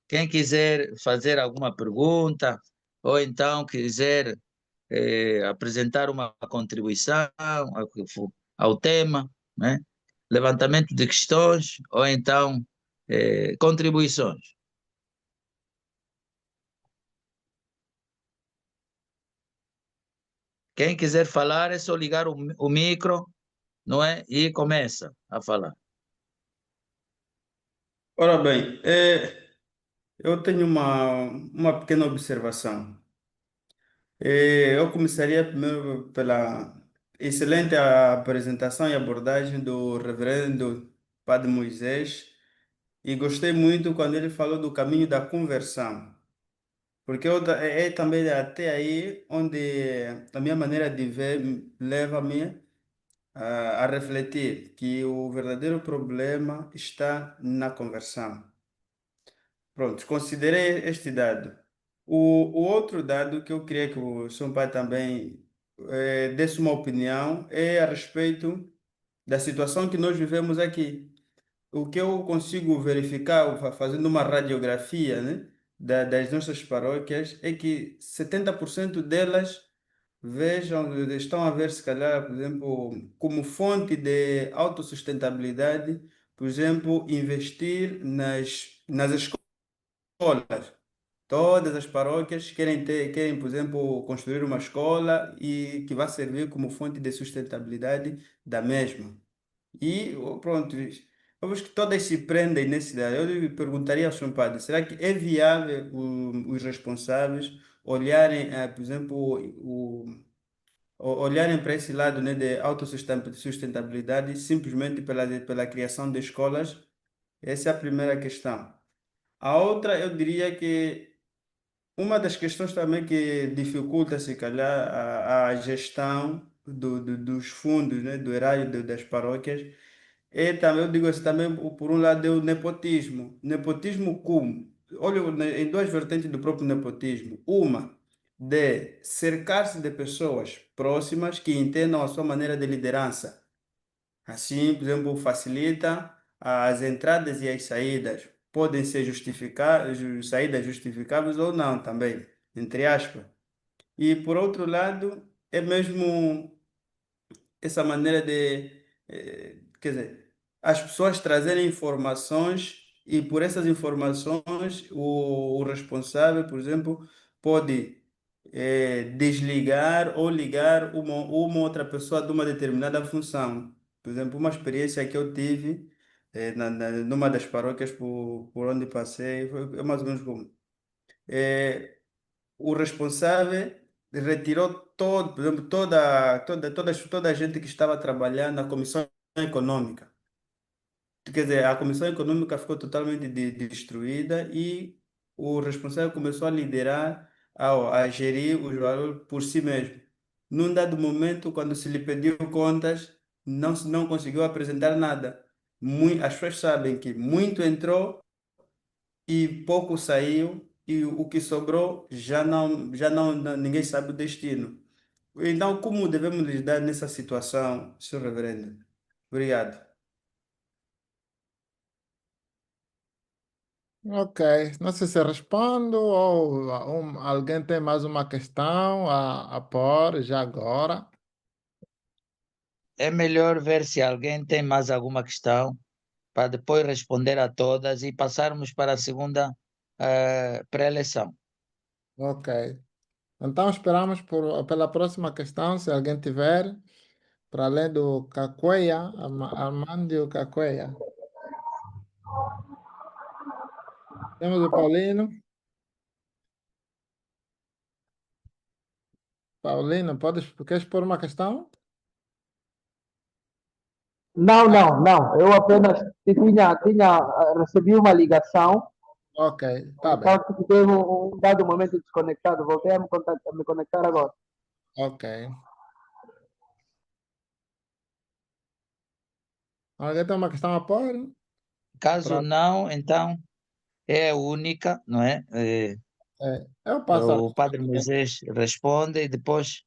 Quem quiser fazer alguma pergunta, ou então quiser apresentar uma contribuição ao tema, né? Levantamento de questões, ou então contribuições. Quem quiser falar é só ligar o micro, não é? E começa a falar. Ora bem, eu tenho uma pequena observação. Eu começaria primeiro pela excelente apresentação e abordagem do Reverendo Padre Moisés, e gostei muito quando ele falou do caminho da conversão, porque é também até aí onde a minha maneira de ver leva-me a refletir que o verdadeiro problema está na conversão. Pronto, considerei este dado. O outro dado que eu queria que o São Pai também desse uma opinião é a respeito da situação que nós vivemos aqui. O que eu consigo verificar, fazendo uma radiografia, né, das nossas paróquias, é que 70% delas estão a ver, se calhar, por exemplo, como fonte de autossustentabilidade, por exemplo, investir nas escolas. Todas as paróquias querem, por exemplo, construir uma escola e que vai servir como fonte de sustentabilidade da mesma. E pronto, eu acho que todas se prendem nesse ideia. Eu lhe perguntaria ao Sr. Padre, será que é viável os responsáveis olharem, por exemplo, olharem para esse lado, né, de autossustentabilidade simplesmente pela criação de escolas? Essa é a primeira questão. A outra, eu diria que uma das questões também que dificulta, se calhar, a gestão dos fundos, né, do erário das paróquias, é também, eu digo assim, também, por um lado, é o nepotismo. Nepotismo como? Olha, em duas vertentes do próprio nepotismo. Uma, de cercar-se de pessoas próximas que entendam a sua maneira de liderança. Assim, por exemplo, facilita as entradas e as saídas. Podem ser saídas justificáveis ou não também, entre aspas. E por outro lado, é mesmo essa maneira quer dizer, as pessoas trazerem informações e por essas informações o responsável, por exemplo, pode desligar ou ligar uma outra pessoa de uma determinada função. Por exemplo, uma experiência que eu tive numa das paróquias por onde passei, é mais ou menos como. eh, o responsável retirou todo, por exemplo, toda a gente que estava trabalhando na comissão econômica. Quer dizer, a comissão econômica ficou totalmente destruída e o responsável começou a liderar, a gerir os valores por si mesmo. Num dado momento, quando se lhe pediu contas, não conseguiu apresentar nada. As pessoas sabem que muito entrou e pouco saiu e o que sobrou ninguém sabe o destino. Então, como devemos lidar nessa situação, Senhor Reverendo? Obrigado. Ok, não sei se respondo ou alguém tem mais uma questão a pôr já agora. É melhor ver se alguém tem mais alguma questão para depois responder a todas e passarmos para a segunda pré-eleição. Ok. Então esperamos pela próxima questão, se alguém tiver, para além do Cacueia, Armandio Cacueia. Temos o Paulino. Paulino, queres pôr uma questão? Não, não, não. Eu apenas recebi uma ligação, Ok, tá bem. então fiquei um dado momento desconectado. Voltei a me conectar agora. Ok. Alguém tem uma questão a pôr? Caso Pra, não, então é a única, não é? eu passo a O Padre responder. Moisés responde e depois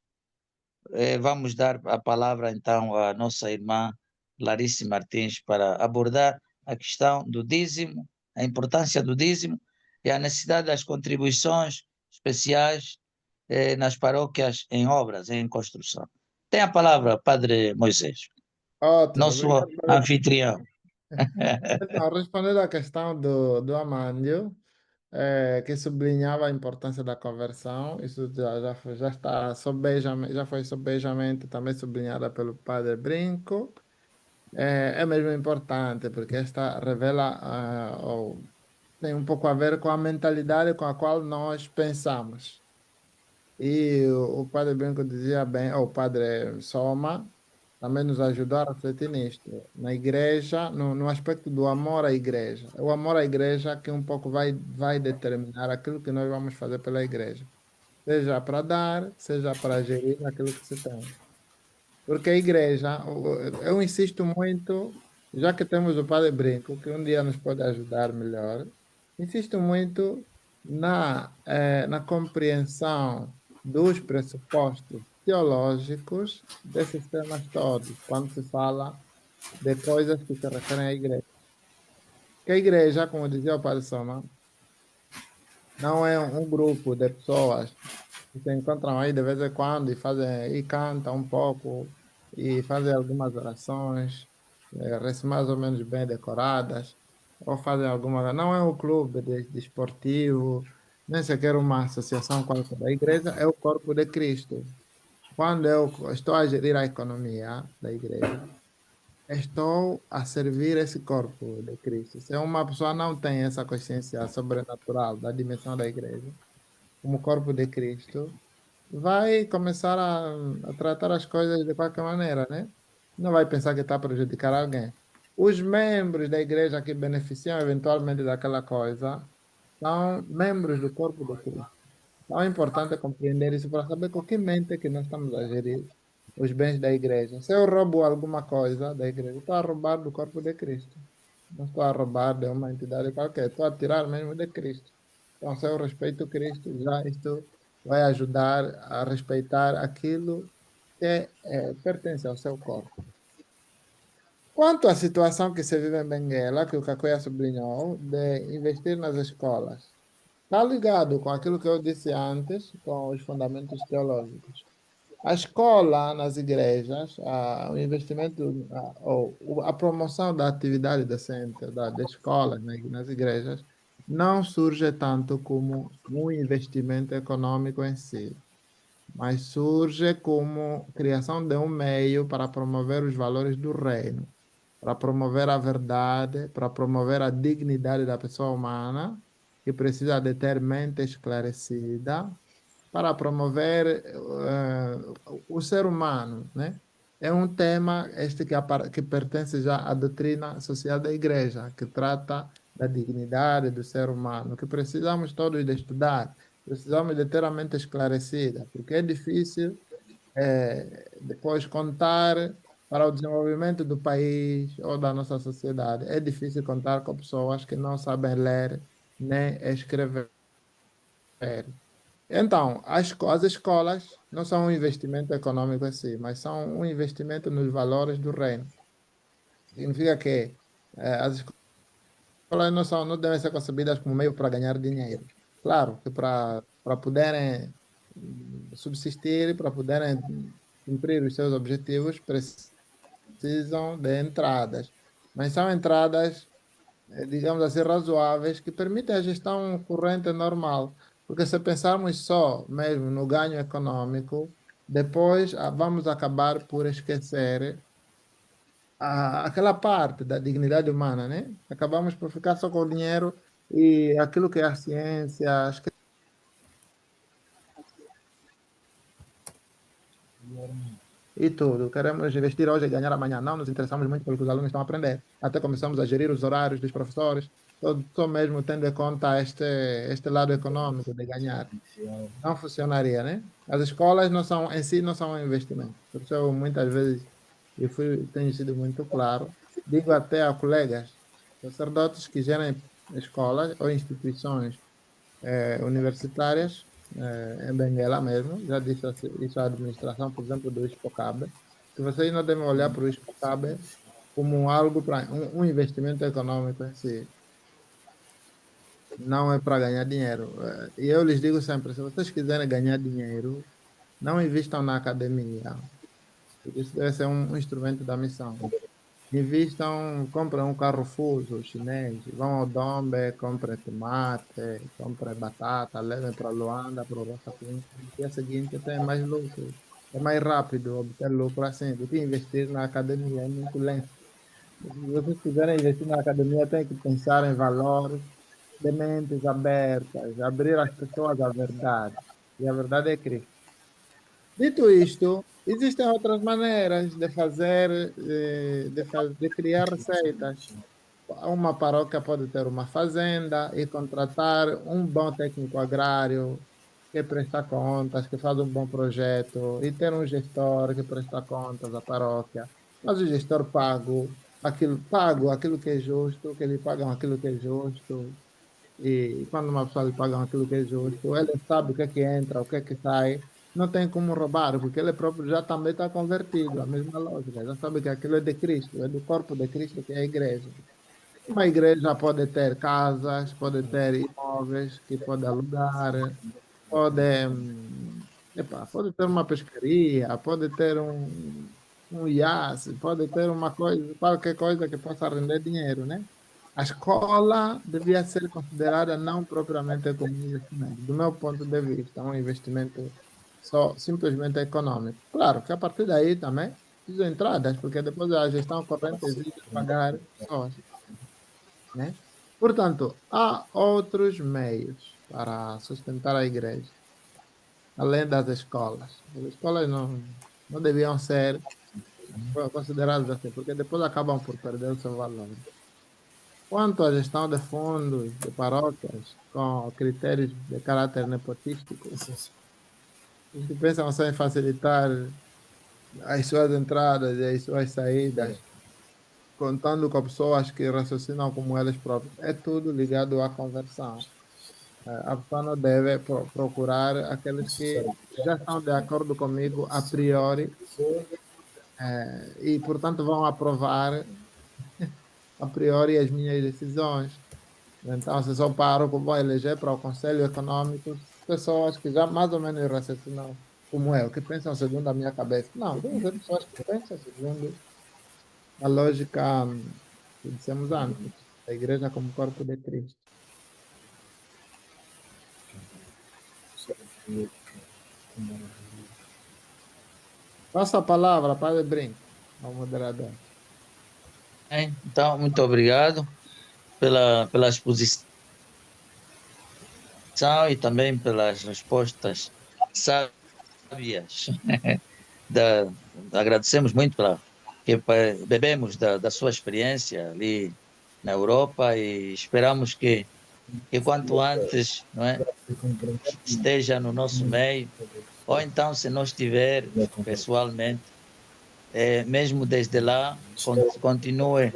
vamos dar a palavra então à nossa irmã Clarice Martins para abordar a questão do dízimo, a importância do dízimo e a necessidade das contribuições especiais nas paróquias em obras, em construção. Tem a palavra, Padre Moisés, Ótimo, nosso obrigado pela anfitrião. Então, respondendo à questão do Amandio, que sublinhava a importância da conversão, isso já está já foi sobejamente também sublinhada pelo Padre Brinco. É mesmo importante, porque esta revela, ou tem um pouco a ver com a mentalidade com a qual nós pensamos. E o Padre Branco dizia bem, ou o Padre Soma, também nos ajudou a refletir nisto. Na igreja, no aspecto do amor à igreja. O amor à igreja que um pouco vai determinar aquilo que nós vamos fazer pela igreja. Seja para dar, seja para gerir aquilo que se tem. Porque a igreja, eu insisto muito, já que temos o Padre Brinco, que um dia nos pode ajudar melhor, insisto muito na compreensão dos pressupostos teológicos desses temas todos, quando se fala de coisas que se referem à igreja. Que a igreja, como dizia o Padre Soma, não é um grupo de pessoas que se encontram aí de vez em quando e cantam um pouco e fazem algumas orações, mais ou menos bem decoradas, ou fazem alguma. Não é um clube de esportivo, nem sequer uma associação qualquer da igreja, é o corpo de Cristo. Quando eu estou a gerir a economia da igreja, estou a servir esse corpo de Cristo. Se uma pessoa não tem essa consciência sobrenatural da dimensão da igreja, como corpo de Cristo, vai começar a tratar as coisas de qualquer maneira, né? Não vai pensar que está a prejudicar alguém. Os membros da igreja que beneficiam eventualmente daquela coisa são membros do corpo de Cristo. Então é importante compreender isso para saber com que mente que nós estamos a gerir os bens da igreja. Se eu roubo alguma coisa da igreja, estou a roubar do corpo de Cristo. Não estou a roubar de uma entidade qualquer, estou a tirar mesmo de Cristo. Então, se eu respeito Cristo, já isto vai ajudar a respeitar aquilo que pertence ao seu corpo. Quanto à situação que se vive em Benguela, que o Cacoya sublinhou, de investir nas escolas, está ligado com aquilo que eu disse antes, com os fundamentos teológicos. A escola nas igrejas, o investimento, ou a promoção da atividade docente da escola nas igrejas, não surge tanto como um investimento econômico em si, mas surge como criação de um meio para promover os valores do reino, para promover a verdade, para promover a dignidade da pessoa humana, que precisa de ter mente esclarecida, para promover o ser humano, né? É um tema este que pertence já à doutrina social da Igreja, que trata da dignidade do ser humano, que precisamos todos de estudar, precisamos de ter a mente esclarecida, porque é difícil depois contar para o desenvolvimento do país ou da nossa sociedade. É difícil contar com pessoas que não sabem ler nem escrever. Então, as escolas não são um investimento econômico assim, mas são um investimento nos valores do reino. Significa que as escolas não devem ser concebidas como meio para ganhar dinheiro. Claro que para poderem subsistir, para poderem cumprir os seus objetivos, precisam de entradas. Mas são entradas, digamos assim, razoáveis, que permitem a gestão corrente normal. Porque se pensarmos só mesmo no ganho econômico, depois vamos acabar por esquecer aquela parte da dignidade humana, né? Acabamos por ficar só com o dinheiro e aquilo que é a ciência, e tudo. Queremos investir hoje e ganhar amanhã. Não nos interessamos muito pelo que os alunos estão a aprender. Até começamos a gerir os horários dos professores, só mesmo tendo em conta este lado econômico de ganhar. Não funcionaria, né? As escolas não são, em si não são um investimento. Por isso eu muitas vezes, tenho sido muito claro, digo até a colegas, sacerdotes que gerem escolas ou instituições universitárias, em Benguela mesmo, já disse isso à administração, por exemplo, do Expocabe, que vocês não devem olhar para o Expocabe como algo para um investimento econômico em si, não é para ganhar dinheiro. E eu lhes digo sempre, se vocês quiserem ganhar dinheiro, não invistam na academia, porque isso deve ser um instrumento da missão. Invistam, comprem um carro fuso chinês, vão ao Dombe, comprem tomate, comprem batata, levem para Luanda, para o Roça Pinto. No dia seguinte tem mais lucro. É mais rápido obter lucro assim do que investir na academia, é muito lento. Se vocês quiserem investir na academia, tem que pensar em valores, de mentes abertas, abrir as pessoas à verdade. E a verdade é Cristo. Dito isto, existem outras maneiras de fazer, de criar receitas. Uma paróquia pode ter uma fazenda e contratar um bom técnico agrário que presta contas, que faz um bom projeto, e ter um gestor que presta contas à paróquia. Mas o gestor pago aquilo que é justo, que lhe pagam aquilo que é justo, e quando uma pessoa lhe paga aquilo que é justo, ele sabe o que é que entra, o que é que sai, não tem como roubar, porque ele próprio já também está convertido, a mesma lógica, já sabe que aquilo é de Cristo, é do corpo de Cristo que é a igreja. Uma igreja pode ter casas, pode ter imóveis que pode alugar, pode, pode ter uma pescaria, pode ter um iate, pode ter uma coisa, qualquer coisa que possa render dinheiro, né? A escola devia ser considerada não propriamente como um investimento. Do meu ponto de vista, um investimento só simplesmente econômico. Claro que a partir daí também precisam entradas, porque depois a gestão corrente exige pagar pessoas, né? Portanto, há outros meios para sustentar a igreja, além das escolas. As escolas não deviam ser consideradas assim, porque depois acabam por perder o seu valor. Quanto à gestão de fundos de paróquias com critérios de caráter nepotístico, os que pensam só em facilitar as suas entradas e as suas saídas, contando com pessoas que raciocinam como eles próprios, é tudo ligado à conversão. A pessoa não deve procurar aqueles que já estão de acordo comigo a priori, e, portanto, vão aprovar a priori as minhas decisões. Então, se só pároco, vou eleger para o Conselho Econômico pessoas que já mais ou menos raciocinam como eu, que pensam segundo a minha cabeça. Não, tem que ser pessoas que pensam segundo a lógica que dissemos antes, a igreja como corpo de Cristo. Passa a palavra, Padre Brinco, ao moderador. Então, muito obrigado pela exposição e também pelas respostas sábias. Agradecemos muito que bebemos da sua experiência ali na Europa e esperamos que quanto antes, não é, esteja no nosso meio, ou então, se não estiver pessoalmente, mesmo desde lá, continue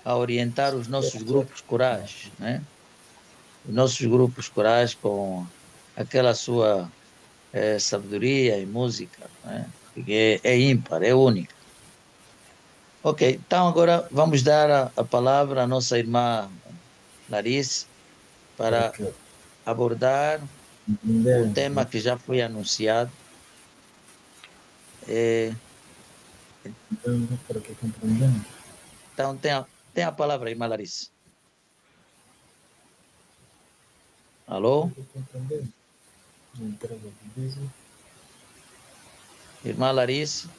a orientar os nossos grupos corais, né? Os nossos grupos corais com aquela sua sabedoria e música, né? Que é ímpar, é única. Ok, então agora vamos dar a palavra à nossa irmã Larissa, para abordar o tema que já foi anunciado. Então, tem a palavra, irmã Larissa. Alô? Irmã Larissa?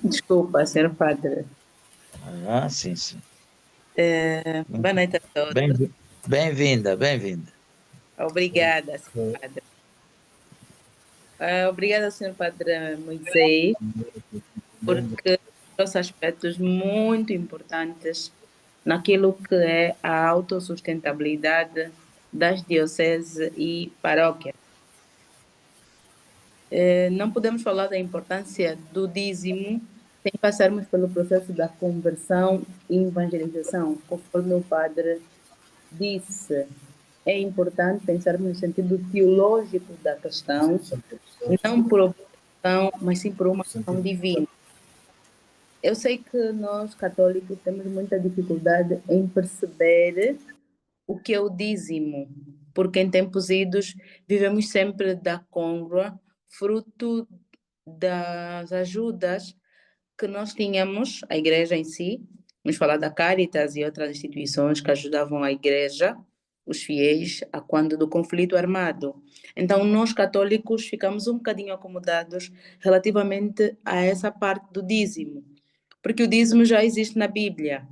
Desculpa, senhor padre. Ah, sim, sim. Boa noite a todos. Bem-vinda, bem-vinda. Obrigada, senhor padre. Obrigada, senhor padre Moisés, porque trouxe aspectos muito importantes naquilo que é a autossustentabilidade das dioceses e paróquias. Não podemos falar da importância do dízimo sem passarmos pelo processo da conversão e evangelização, conforme o padre disse. É importante pensarmos no sentido teológico da questão, não por obrigação, mas sim por uma ação divina. Eu sei que nós, católicos, temos muita dificuldade em perceber o que é o dízimo, porque em tempos idos vivemos sempre da côngrua, fruto das ajudas que nós tínhamos, a igreja em si, vamos falar da Caritas e outras instituições que ajudavam a igreja, os fiéis, a quando do conflito armado. Então, nós católicos ficamos um bocadinho acomodados relativamente a essa parte do dízimo, porque o dízimo já existe na Bíblia.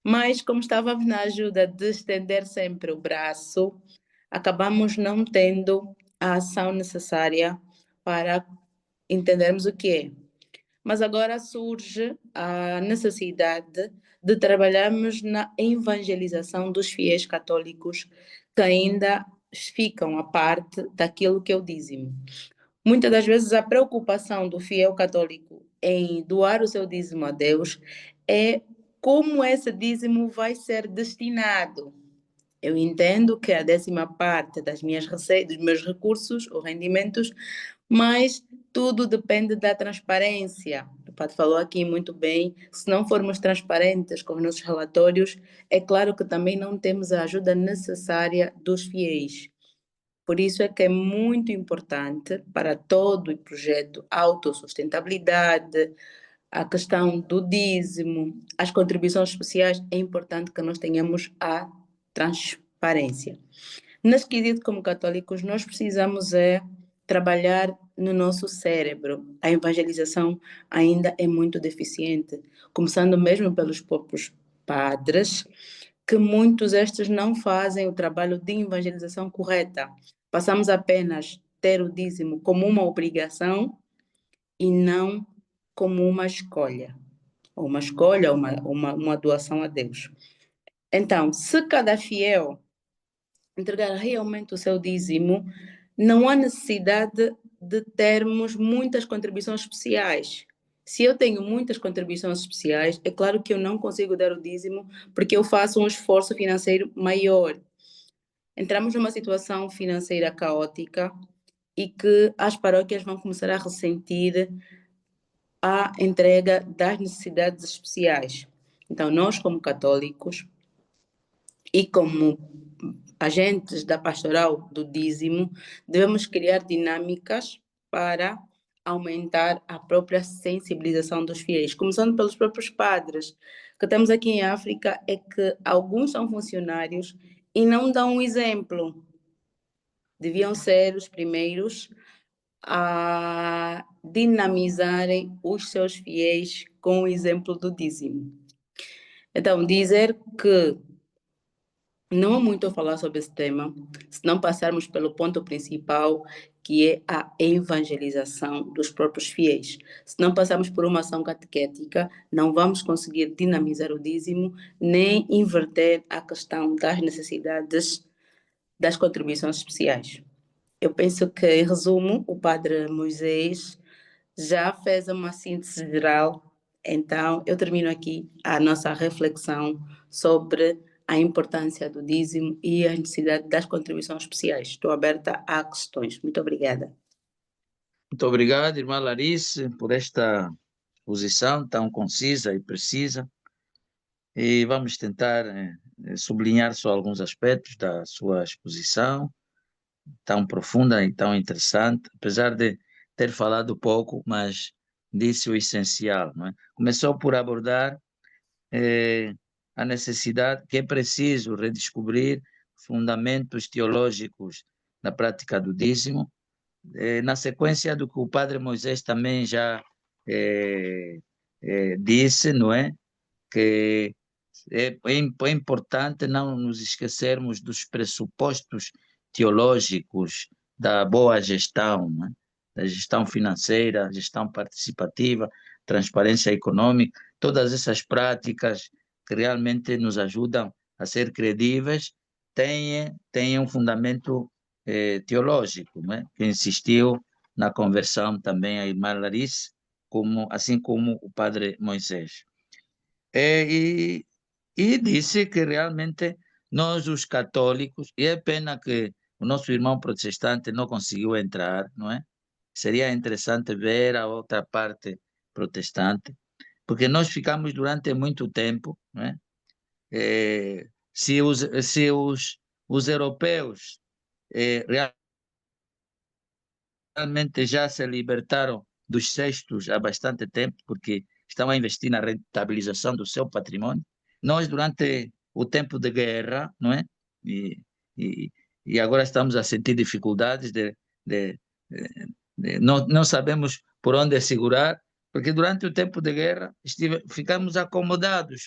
Mas, como estávamos na ajuda de estender sempre o braço, acabamos não tendo a ação necessária para entendermos o que é. Mas agora surge a necessidade de trabalharmos na evangelização dos fiéis católicos que ainda ficam à parte daquilo que é o dízimo. Muitas das vezes a preocupação do fiel católico em doar o seu dízimo a Deus é como esse dízimo vai ser destinado. Eu entendo que a 10ª parte das minhas receitas, dos meus recursos ou rendimentos, mas tudo depende da transparência. O padre falou aqui muito bem, se não formos transparentes com os nossos relatórios, é claro que também não temos a ajuda necessária dos fiéis. Por isso é que é muito importante para todo o projeto autossustentabilidade, a questão do dízimo, as contribuições especiais, é importante que nós tenhamos a transparência. Nesse quesito, como católicos, nós precisamos trabalhar no nosso cérebro. A evangelização ainda é muito deficiente, começando mesmo pelos próprios padres, que muitos estes não fazem o trabalho de evangelização correta. Passamos apenas ter o dízimo como uma obrigação e não como uma escolha. Uma escolha, uma doação a Deus. Então, se cada fiel entregar realmente o seu dízimo, não há necessidade de termos muitas contribuições especiais. Se eu tenho muitas contribuições especiais, é claro que eu não consigo dar o dízimo porque eu faço um esforço financeiro maior. Entramos numa situação financeira caótica e que as paróquias vão começar a ressentir a entrega das necessidades especiais. Então, nós, como católicos e como agentes da pastoral do dízimo, devemos criar dinâmicas para aumentar a própria sensibilização dos fiéis, começando pelos próprios padres. O que temos aqui em África é que alguns são funcionários e não dão um exemplo. Deviam ser os primeiros a dinamizarem os seus fiéis com o exemplo do dízimo. Então, dizer que não há muito a falar sobre esse tema, se não passarmos pelo ponto principal, que é a evangelização dos próprios fiéis. Se não passarmos por uma ação catequética, não vamos conseguir dinamizar o dízimo, nem inverter a questão das necessidades das contribuições especiais. Eu penso que, em resumo, o padre Moisés já fez uma síntese geral, então eu termino aqui a nossa reflexão sobre a importância do dízimo e a necessidade das contribuições especiais. Estou aberta a questões. Muito obrigada. Muito obrigado, irmã Larissa, por esta exposição tão concisa e precisa. E vamos tentar sublinhar só alguns aspectos da sua exposição, tão profunda e tão interessante, apesar de ter falado pouco, mas disse o essencial, não é? Começou por abordar a necessidade que é preciso redescobrir fundamentos teológicos da prática do dízimo, na sequência do que o Padre Moisés também já disse, não é? Que é importante não nos esquecermos dos pressupostos teológicos da boa gestão, né? Da gestão financeira, gestão participativa, transparência econômica, todas essas práticas que realmente nos ajudam a ser credíveis têm um fundamento teológico, né? Que insistiu na conversão também a irmã Larissa, assim como o padre Moisés. E disse que realmente nós, os católicos, e é pena que o nosso irmão protestante não conseguiu entrar, não é? Seria interessante ver a outra parte protestante, porque nós ficamos durante muito tempo, não é? Se os europeus realmente já se libertaram dos cestos há bastante tempo, porque estão a investir na rentabilização do seu patrimônio. Nós, durante o tempo de guerra, não é? E agora estamos a sentir dificuldades não sabemos por onde segurar, porque durante o tempo de guerra ficamos acomodados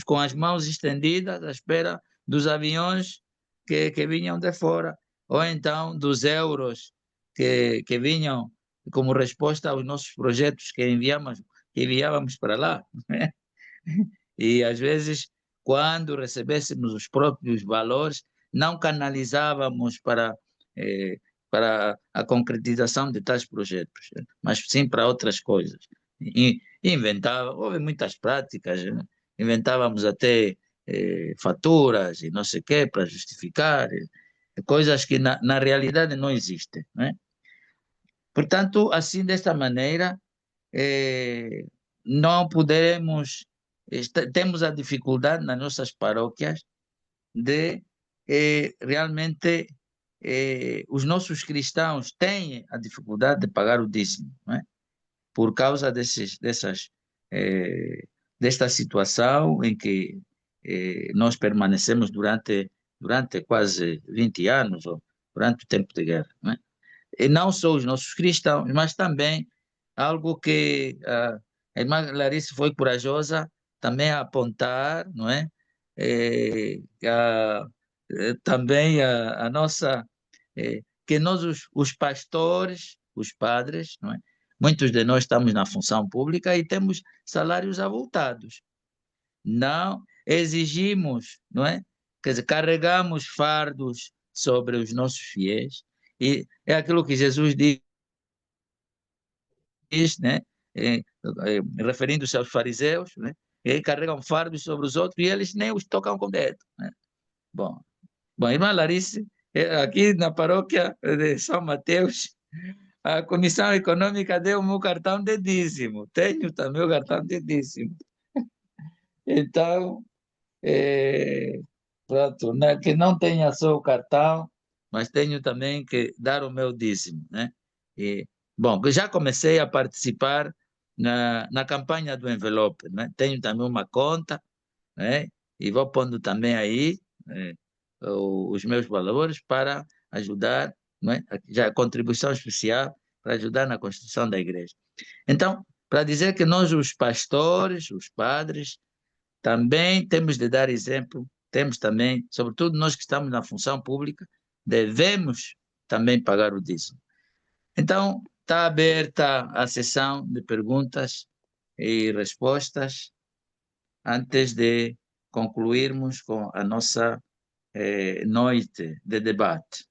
com as mãos estendidas à espera dos aviões que vinham de fora, ou então dos euros que vinham como resposta aos nossos projetos que enviávamos para lá. E às vezes, quando recebêssemos os próprios valores, não canalizávamos para a concretização de tais projetos, mas sim para outras coisas. E houve muitas práticas, né? Inventávamos até faturas e não sei o quê para justificar, coisas que na realidade não existem, né? Portanto, assim, desta maneira, não poderemos, temos a dificuldade nas nossas paróquias de realmente os nossos cristãos têm a dificuldade de pagar o dízimo, não é? Por causa desta situação em que nós permanecemos durante quase 20 anos, ou durante o tempo de guerra, não é? E não só os nossos cristãos, mas também algo que a irmã Larissa foi corajosa também a apontar, não é? Também a nossa, que nós, os pastores, os padres, não é? Muitos de nós estamos na função pública e temos salários avultados. Não exigimos, não é? Quer dizer, carregamos fardos sobre os nossos fiéis, e é aquilo que Jesus diz, né? Referindo-se aos fariseus, né? E carregam fardos sobre os outros e eles nem os tocam com o dedo, né? Bom, irmã Larissa, aqui na paróquia de São Mateus, a Comissão Econômica deu-me o cartão de dízimo. Tenho também o cartão de dízimo. Então, pronto, que não tenha só o cartão, mas tenho também que dar o meu dízimo, né? E, bom, já comecei a participar na campanha do envelope, né? Tenho também uma conta, né? E vou pondo também aí os meus valores para ajudar, né? Já a contribuição especial para ajudar na construção da igreja. Então, para dizer que nós, os pastores, os padres, também temos de dar exemplo, temos também, sobretudo nós que estamos na função pública, devemos também pagar o dízimo. Então, está aberta a sessão de perguntas e respostas antes de concluirmos com a nossa noite de debate,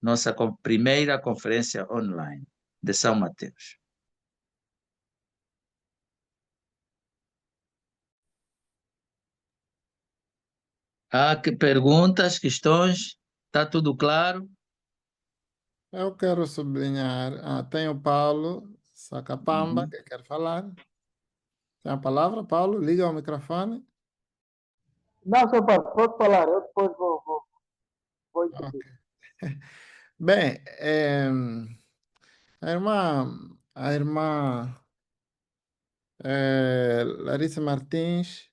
nossa primeira conferência online de São Mateus. Há perguntas, questões? Está tudo claro? Eu quero sublinhar. Tem o Paulo Sacapamba, Uhum. que quer falar. Tem a palavra, Paulo? Liga o microfone. Não, seu pai, pode falar, eu depois vou Ok. entender. Bem, a irmã Larissa Martins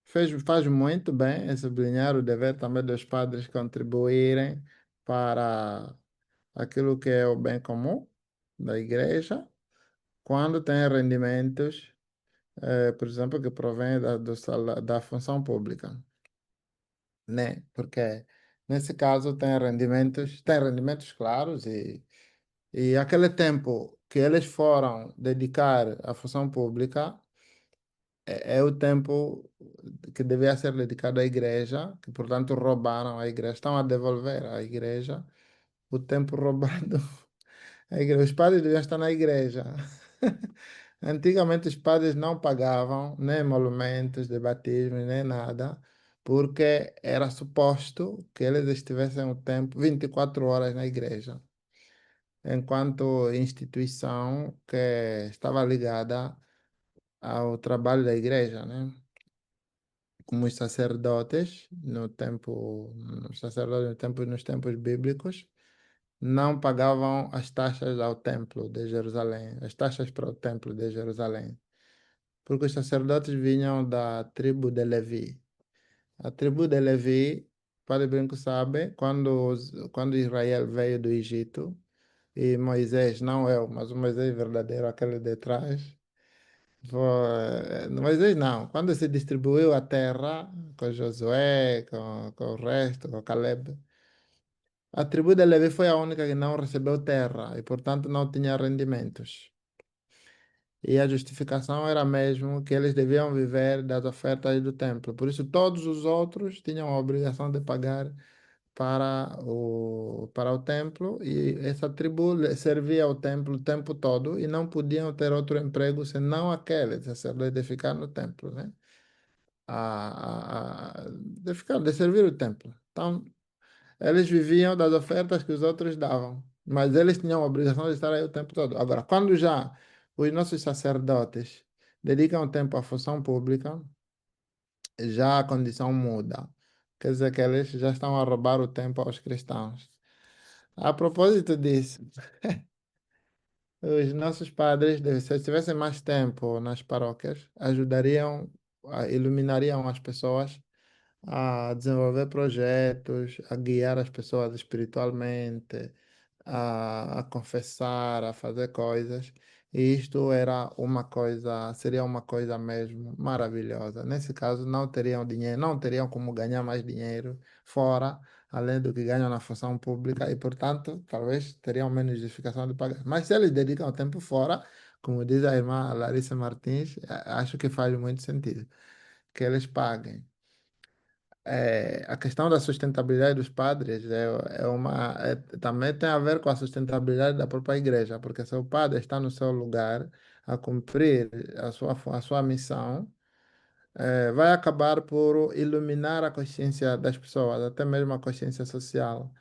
faz muito bem em sublinhar o dever também dos padres contribuírem para aquilo que é o bem comum da igreja, quando tem rendimentos, por exemplo, que provém da função pública, né? Porque nesse caso tem rendimentos claros e aquele tempo que eles foram dedicar à função pública é o tempo que devia ser dedicado à igreja, que portanto roubaram a igreja, estão a devolver à igreja o tempo roubado à igreja. Os padres deviam estar na igreja. Antigamente os padres não pagavam nem emolumentos de batismo, nem nada, porque era suposto que eles estivessem o tempo 24 horas na igreja, enquanto instituição que estava ligada ao trabalho da igreja, né? Como os sacerdotes nos tempos bíblicos não pagavam as taxas ao templo de Jerusalém, as taxas para o templo de Jerusalém, porque os sacerdotes vinham da tribo de Levi. A tribo de Levi, Padre Branco sabe, quando Israel veio do Egito, e Moisés, não eu, mas o Moisés verdadeiro, aquele de trás, Moisés não, quando se distribuiu a terra com Josué, com o resto, com Caleb, a tribo de Levi foi a única que não recebeu terra e, portanto, não tinha rendimentos. E a justificação era mesmo que eles deviam viver das ofertas do templo. Por isso, todos os outros tinham a obrigação de pagar para o templo, e essa tribo servia ao templo o tempo todo e não podiam ter outro emprego senão aquele, de ficar no templo, né? De servir o templo. Então, eles viviam das ofertas que os outros davam, mas eles tinham a obrigação de estar aí o tempo todo. Agora, quando já os nossos sacerdotes dedicam tempo à função pública, já a condição muda. Quer dizer que eles já estão a roubar o tempo aos cristãos. A propósito disso, os nossos padres, se tivessem mais tempo nas paróquias, iluminariam as pessoas a desenvolver projetos, a guiar as pessoas espiritualmente, a confessar, a fazer coisas. E isto seria uma coisa mesmo maravilhosa. Nesse caso, não teriam dinheiro, não teriam como ganhar mais dinheiro fora, além do que ganham na função pública, e, portanto, talvez teriam menos justificação de pagar. Mas se eles dedicam o tempo fora, como diz a irmã Larissa Martins, acho que faz muito sentido que eles paguem. A questão da sustentabilidade dos padres também tem a ver com a sustentabilidade da própria igreja, porque se o padre está no seu lugar a cumprir a sua missão, vai acabar por iluminar a consciência das pessoas, até mesmo a consciência social,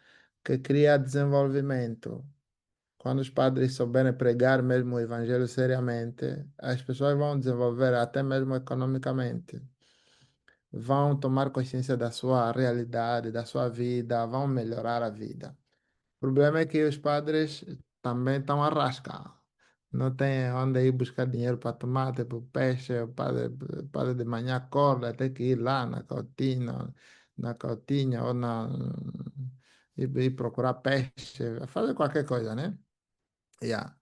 que cria desenvolvimento. Quando os padres souberem pregar mesmo o evangelho seriamente, as pessoas vão desenvolver até mesmo economicamente, vão tomar consciência da sua realidade, da sua vida, vão melhorar a vida. O problema é que os padres também estão a rascar. Não tem onde ir buscar dinheiro para tomar, tipo peixe. O padre de manhã acorda, tem que ir lá na Cotinha ou ir procurar peixe, fazer qualquer coisa, né? Yeah.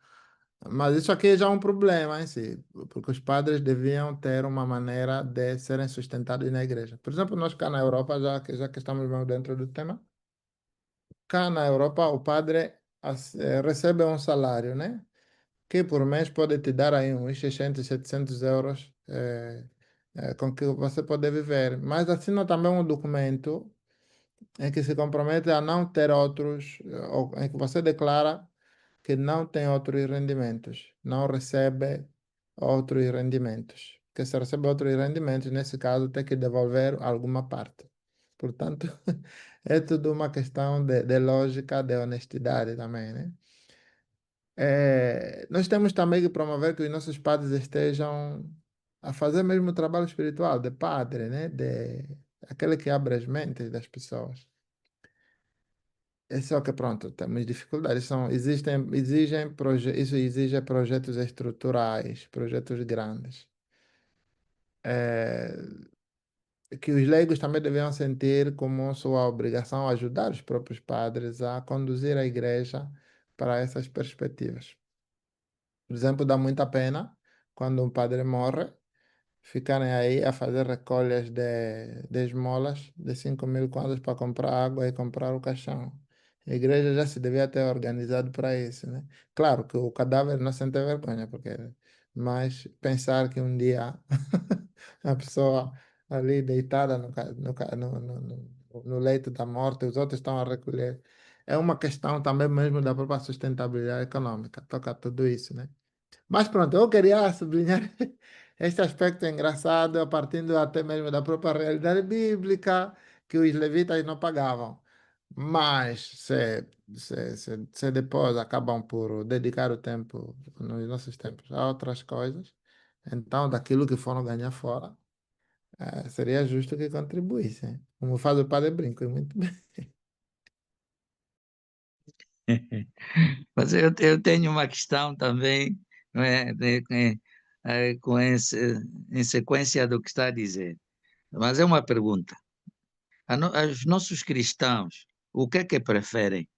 Mas isso aqui já é um problema em si, porque os padres deviam ter uma maneira de serem sustentados na igreja. Por exemplo, nós cá na Europa, já que estamos mesmo dentro do tema, cá na Europa o padre recebe um salário, né? Que por mês pode te dar aí uns 600, 700 euros, com que você pode viver. Mas assina também um documento em que se compromete a não ter outros, ou em que você declara que não tem outros rendimentos, não recebe outros rendimentos. Que se recebe outros rendimentos, nesse caso, tem que devolver alguma parte. Portanto, é tudo uma questão de lógica, de honestidade também, né? Nós temos também que promover que os nossos padres estejam a fazer mesmo o trabalho espiritual de padre, né? aquele que abre as mentes das pessoas. É só que, pronto, temos dificuldades. Isso exige projetos estruturais, projetos grandes. Que os leigos também deviam sentir como sua obrigação ajudar os próprios padres a conduzir a igreja para essas perspectivas. Por exemplo, dá muita pena quando um padre morre, ficarem aí a fazer recolhas de esmolas de 5.000 contos para comprar água e comprar o caixão. A igreja já se devia ter organizado para isso, né? Claro que o cadáver não sente vergonha, mas pensar que um dia a pessoa ali deitada no leito da morte, os outros estão a recolher. É uma questão também mesmo da própria sustentabilidade econômica, toca tudo isso, né? Mas pronto, eu queria sublinhar este aspecto engraçado, a partir até mesmo da própria realidade bíblica, que os levitas não pagavam. Mas se depois acabam por dedicar o tempo, nos nossos tempos, a outras coisas, então daquilo que foram ganhar fora, seria justo que contribuíssem. Como faz o Padre Brinco, e muito bem. Mas eu tenho uma questão também, não é, em sequência do que está a dizer. Mas é uma pergunta. Os nossos cristãos, o que é que preferem?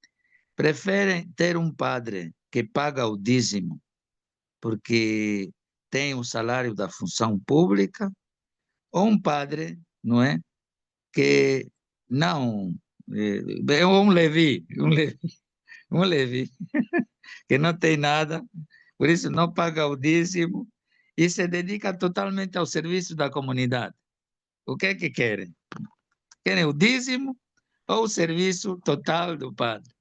Preferem ter um padre que paga o dízimo porque tem o salário da função pública, ou um padre, não é, que não, é um levi, que não tem nada, por isso não paga o dízimo e se dedica totalmente ao serviço da comunidade. O que é que querem? Querem o dízimo ou o serviço total do padre?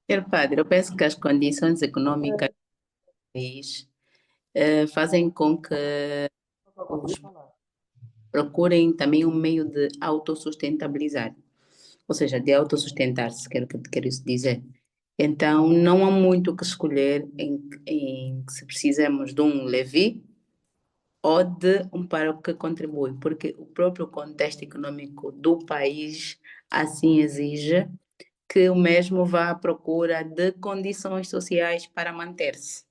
Senhor Padre, eu penso que as condições econômicas do país fazem com que os procurem também um meio de autossustentabilizar, ou seja, de autossustentar-se, quero isso dizer. Então, não há muito o que escolher em se precisamos de um levi ou de um pároco que contribui, porque o próprio contexto econômico do país assim exige que o mesmo vá à procura de condições sociais para manter-se.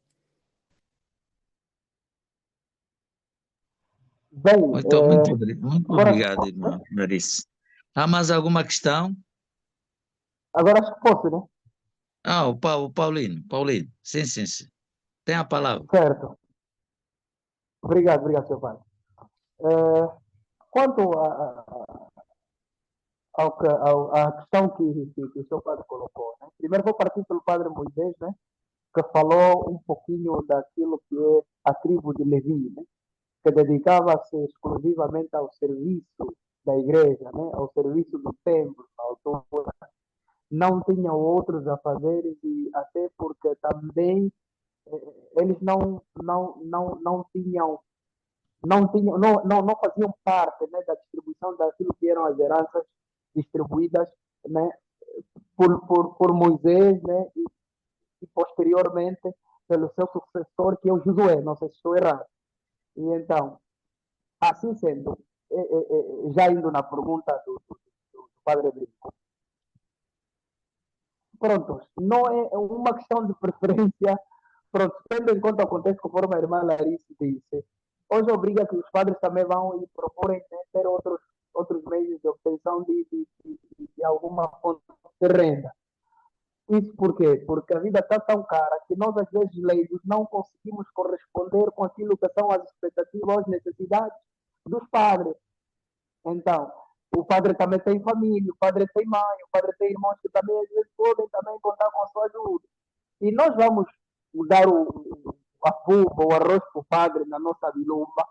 Bem, Muito agora, obrigado, irmã Clarice. Há mais alguma questão? agora acho que posso, né? O Paulino, sim, sim, sim. Tem a palavra. Certo. Obrigado, Sr. Padre. Quanto à questão que o Sr. Padre colocou, né? Primeiro vou partir pelo Padre Moisés, né? Que falou um pouquinho daquilo que é a tribo de Levi, né? Que dedicava-se exclusivamente ao serviço da igreja, né? Ao serviço do templo, na altura. Não tinham outros a fazer e até porque também eles não faziam parte, né, da distribuição daquilo que eram as heranças distribuídas, né, por Moisés, né, e posteriormente pelo seu sucessor, que é o Josué, não sei se estou errado. E então, assim sendo, já indo na pergunta do Padre Brito, pronto, não é uma questão de preferência, pronto, tendo em conta o contexto, conforme a irmã Larissa disse, hoje obriga que os padres também vão e procurem, né, ter outros meios de obtenção de alguma fonte de renda. Isso por quê? Porque a vida está tão cara que nós, às vezes, leigos, não conseguimos corresponder com aquilo que são as expectativas, as necessidades dos padres. Então, o padre também tem família, o padre tem mãe, o padre tem irmãos que também, às vezes, podem também contar com a sua ajuda. E nós vamos dar a fuga, o arroz para o padre na nossa bilumba,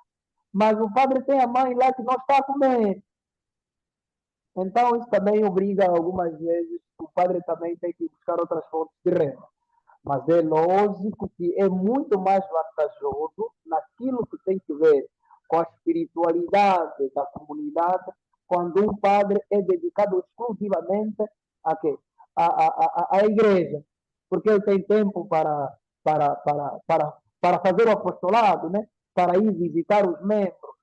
mas o padre tem a mãe lá que não está a comer. Então, isso também obriga, algumas vezes, o padre também tem que buscar outras fontes de renda. Mas é lógico que é muito mais vantajoso naquilo que tem que ver com a espiritualidade da comunidade, quando um padre é dedicado exclusivamente a quê? À igreja. Porque ele tem tempo para fazer o apostolado, né? Para ir visitar os membros.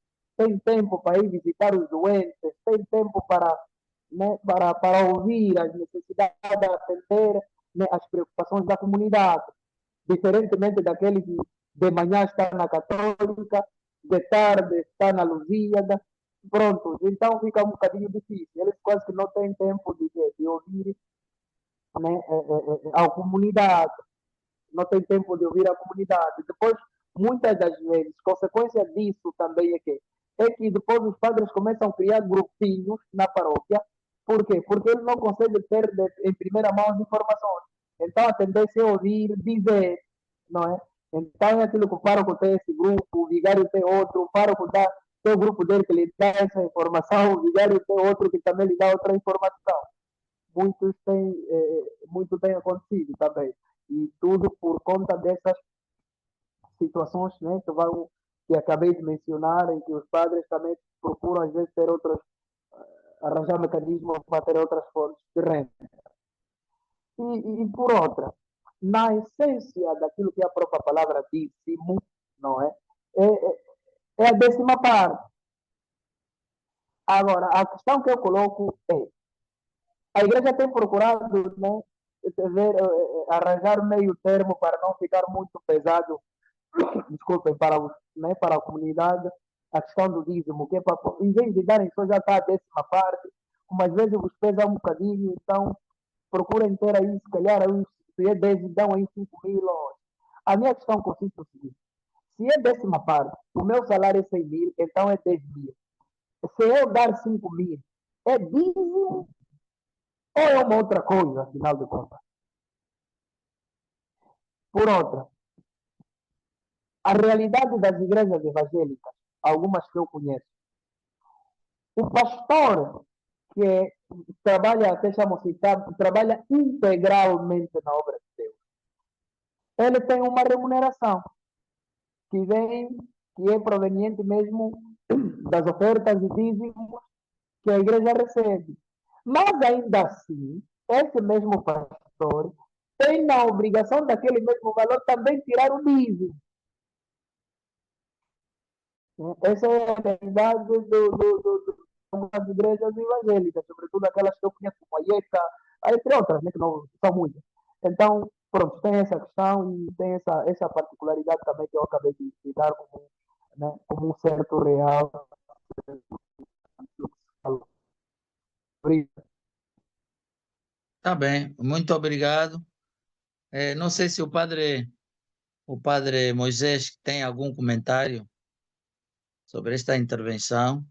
tem tempo para ir visitar os doentes, tem tempo para, né, para ouvir as necessidades, atender, né, as preocupações da comunidade, diferentemente daquele que de manhã está na Católica, de tarde está na Lusíada, pronto, então fica um bocadinho difícil. Eles quase que não têm tempo de ouvir, né, a comunidade, não tem tempo de ouvir a comunidade. Depois, muitas das vezes, consequência disso também é que depois os padres começam a criar grupinhos na paróquia. Por quê? Porque eles não conseguem ter em primeira mão as informações. Então, a tendência é ouvir, dizer, não é? Então, é aquilo que o pároco tem esse grupo, o vigário tem outro, o pároco tem o grupo dele que lhe dá essa informação, o vigário tem outro que também lhe dá outra informação. Muito tem acontecido também. E tudo por conta dessas situações, né, que acabei de mencionar, em que os padres também procuram, às vezes, ter outros, arranjar mecanismos para ter outras fontes de renda. E por outra, na essência daquilo que a própria palavra dízimo, não é? É a 10ª parte. Agora, a questão que eu coloco é: a igreja tem procurado, né, arranjar meio termo para não ficar muito pesado, desculpem, para a comunidade, a questão do dízimo, que é para, em vez de darem só já está a 10ª parte, como às vezes vos pesa um bocadinho, então procurem ter aí, se calhar, se é 10, dão aí 5.000 horas. A minha questão consiste no seguinte: se é 10ª parte, o meu salário é 100.000, então é 10.000. Se eu dar 5.000, é dízimo ou é uma outra coisa, afinal de contas? Por outra, a realidade das igrejas evangélicas, algumas que eu conheço, o pastor que trabalha, até chamo-se, trabalha integralmente na obra de Deus, ele tem uma remuneração que é proveniente mesmo das ofertas e dízimos que a igreja recebe. Mas ainda assim, esse mesmo pastor tem na obrigação daquele mesmo valor também tirar o dízimo. Essa é a realidade das igrejas evangélicas, sobretudo aquelas que eu conheço, como a IECA, entre outras, né, que não são muitas. Então, pronto, tem essa questão e tem essa particularidade também que eu acabei de citar como, né, como um certo real. Tá bem, muito obrigado. Não sei se o padre Moisés tem algum comentário sobre esta intervenção.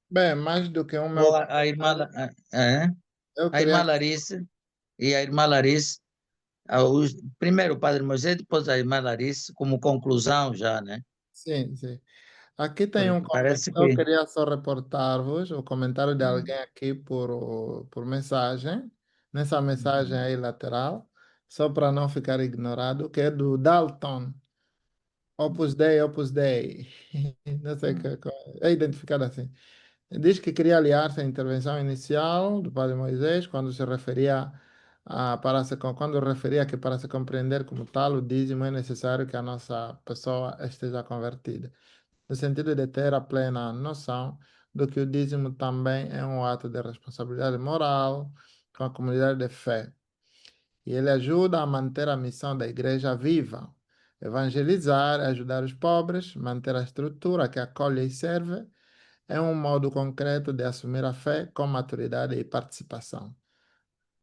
Bem, mais do que o Ou meu a irmã, comentário, eu a irmã queria. Larissa e a irmã Larissa, primeiro o padre Moisés, depois a irmã Larissa, como conclusão já, né? Sim, sim. Aqui tem um Porque comentário. parece Eu que... queria só reportar-vos o comentário de alguém aqui por mensagem, nessa mensagem aí lateral, só para não ficar ignorado, que é do Dalton. Opus Dei, Opus Dei. Não sei é identificado assim. Diz que queria aliar-se à intervenção inicial do padre Moisés quando se referia quando referia que para se compreender como tal o dízimo é necessário que a nossa pessoa esteja convertida, no sentido de ter a plena noção do que o dízimo também é um ato de responsabilidade moral com a comunidade de fé. E ele ajuda a manter a missão da igreja viva, evangelizar, ajudar os pobres, manter a estrutura que acolhe e serve, é um modo concreto de assumir a fé com maturidade e participação.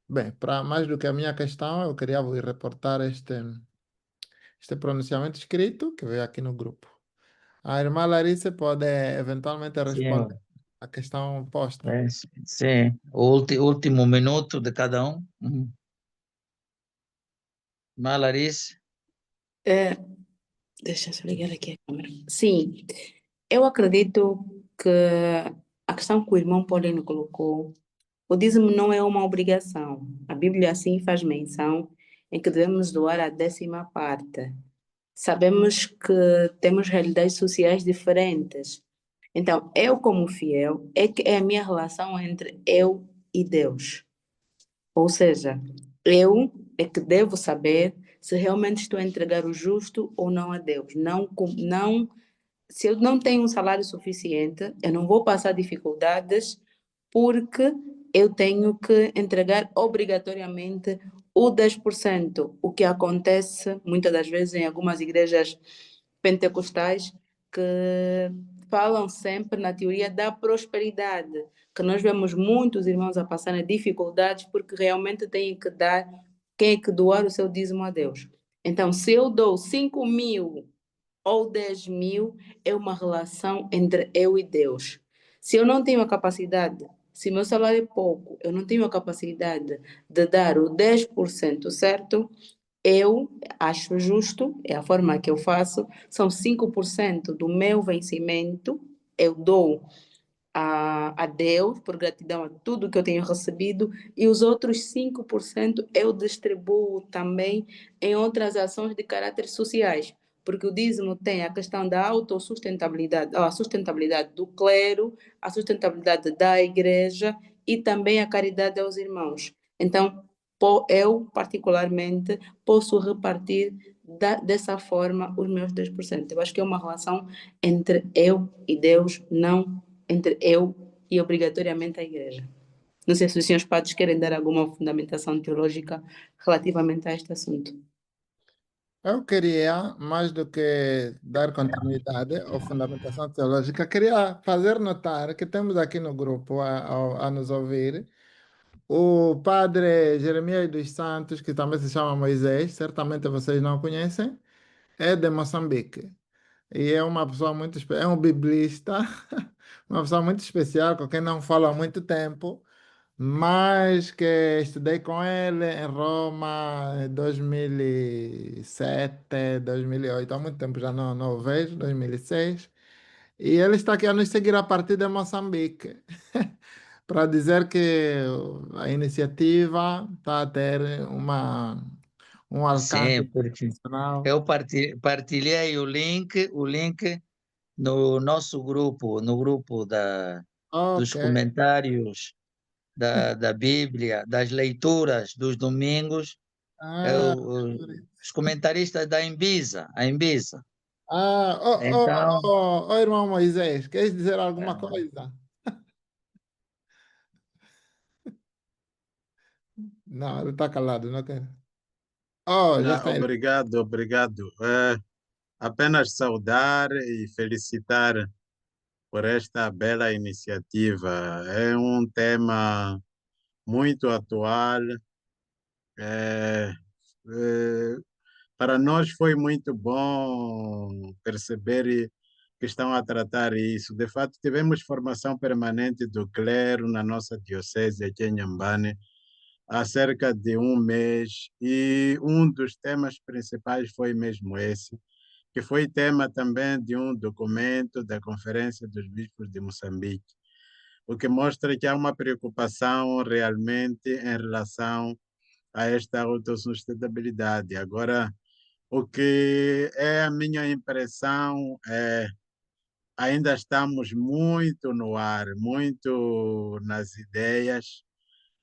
Bem, para mais do que a minha questão, eu queria vos reportar este pronunciamento escrito que veio aqui no grupo. A irmã Larissa pode eventualmente responder Sim, a questão posta. sim, o último minuto de cada um. Irmã Larissa. Deixa eu ligar aqui a câmera. Sim, eu acredito que a questão que o irmão Paulino colocou, o dízimo não é uma obrigação. A Bíblia assim faz menção em que devemos doar a 10ª parte. Sabemos que temos realidades sociais diferentes. Então, eu como fiel, é a minha relação entre eu e Deus. Ou seja, eu é que devo saber se realmente estou a entregar o justo ou não a Deus. Não se eu não tenho um salário suficiente, eu não vou passar dificuldades porque eu tenho que entregar obrigatoriamente o 10%, o que acontece muitas das vezes em algumas igrejas pentecostais que falam sempre na teoria da prosperidade, que nós vemos muitos irmãos a passarem dificuldades porque realmente têm que dar, têm que doar o seu dízimo a Deus. Então, se eu dou 5.000 ou 10.000, é uma relação entre eu e Deus. Se eu não tenho a capacidade, se meu salário é pouco, eu não tenho a capacidade de dar o 10%, certo? Eu acho justo, é a forma que eu faço, são 5% do meu vencimento, eu dou a Deus, por gratidão a tudo que eu tenho recebido, e os outros 5% eu distribuo também em outras ações de caráter sociais, porque o dízimo tem a questão da autossustentabilidade, a sustentabilidade do clero, a sustentabilidade da igreja e também a caridade aos irmãos. Então, eu, particularmente, posso repartir dessa forma os meus 10%. Eu acho que é uma relação entre eu e Deus, não entre eu e obrigatoriamente a igreja. Não sei se os senhores padres querem dar alguma fundamentação teológica relativamente a este assunto. Eu queria, mais do que dar continuidade ou fundamentação teológica, queria fazer notar que temos aqui no grupo a nos ouvir o padre Jeremias dos Santos, que também se chama Moisés, certamente vocês não conhecem, é de Moçambique. E é uma pessoa muito, é um biblista, uma pessoa muito especial, com quem não falo há muito tempo, mas que estudei com ele em Roma em 2007, 2008, há muito tempo já não o vejo, 2006. E ele está aqui a nos seguir a partir de Moçambique, para dizer que a iniciativa está a ter um alcance Sim, porque internacional. eu partilhei o link no nosso grupo, no grupo dos Ok. comentários da Bíblia, das leituras dos domingos, Ah, os comentaristas da Embisa, a Embisa. Então, irmão Moisés, queres dizer alguma ah, coisa? Não, ele está calado, não quer. Oh, já Não, sei. obrigado, obrigado. Apenas saudar e felicitar por esta bela iniciativa. É um tema muito atual. É, é, para nós foi muito bom perceber que estão a tratar isso. De fato, tivemos formação permanente do clero na nossa diocese aqui em Inhambane há cerca de um mês e um dos temas principais foi mesmo esse, que foi tema também de um documento da Conferência dos Bispos de Moçambique, o que mostra que há uma preocupação realmente em relação a esta autossustentabilidade. Agora, o que é a minha impressão é ainda estamos muito no ar, muito nas ideias,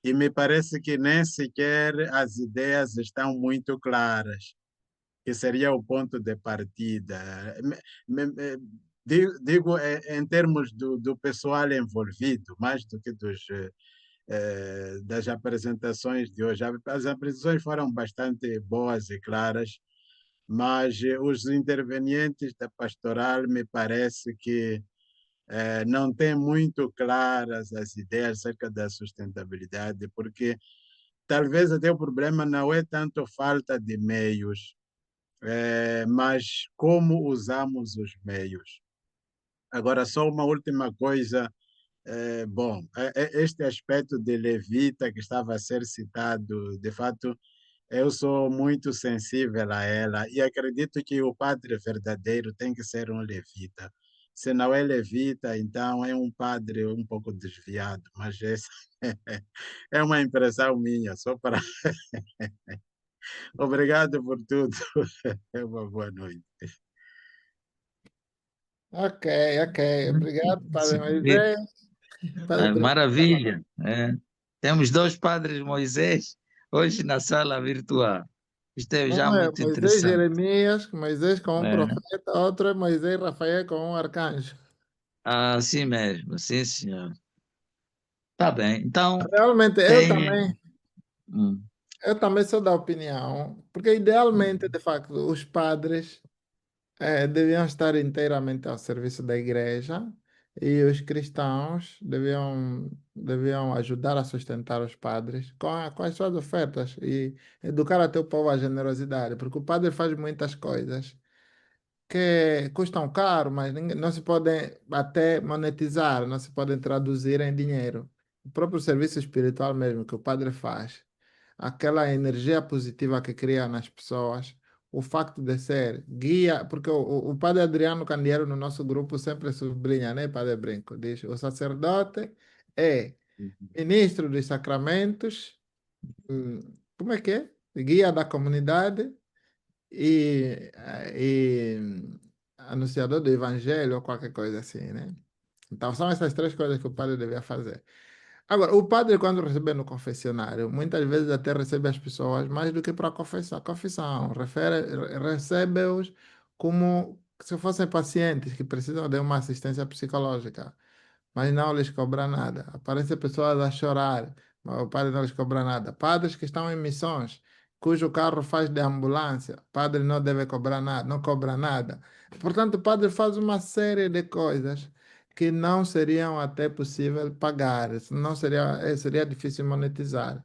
e me parece que nem sequer as ideias estão muito claras, que seria o ponto de partida. Digo em termos do pessoal envolvido, mais do que das apresentações de hoje. As apresentações foram bastante boas e claras, mas os intervenientes da pastoral me parece que não têm muito claras as ideias acerca da sustentabilidade, porque talvez até o problema não é tanto falta de meios, mas como usamos os meios. Agora, só uma última coisa. Bom, este aspecto de levita que estava a ser citado, de fato, eu sou muito sensível a ela e acredito que o padre verdadeiro tem que ser um levita. Se não é levita, então é um padre um pouco desviado, mas essa é uma impressão minha, só para. Obrigado por tudo. É uma boa noite. Ok, ok. Obrigado, Padre sim, Moisés. Obrigado. maravilha. Temos dois padres Moisés hoje na sala virtual. Isto é já Um é muito Moisés interessante. Jeremias, Moisés com um É. profeta, outro é Moisés Rafael com um arcanjo. Assim mesmo, sim, senhor. Tá bem. Então, Realmente, tem. Hum, eu também sou da opinião, porque idealmente, de facto, os padres deviam estar inteiramente ao serviço da igreja e os cristãos deviam ajudar a sustentar os padres com as suas ofertas e educar até o povo à generosidade, porque o padre faz muitas coisas que custam caro, mas não se podem até monetizar, não se podem traduzir em dinheiro. O próprio serviço espiritual mesmo que o padre faz, aquela energia positiva que cria nas pessoas, o facto de ser guia, porque o padre Adriano Candeeiro no nosso grupo sempre sublinha, né, padre Brinco, diz, o sacerdote é ministro dos sacramentos, como é que é? Guia da comunidade e anunciador do evangelho ou qualquer coisa assim, né? Então, são essas três coisas que o padre devia fazer. Agora, o padre, quando recebe no confessionário, muitas vezes até recebe as pessoas mais do que para confessar. Confissão, recebe-os como se fossem pacientes que precisam de uma assistência psicológica, mas não lhes cobra nada. Aparecem pessoas a chorar, mas o padre não lhes cobra nada. Padres que estão em missões, cujo carro faz de ambulância, o padre não deve cobrar nada, não cobra nada. Portanto, o padre faz uma série de coisas que não seriam até possível pagar, não seria, seria difícil monetizar.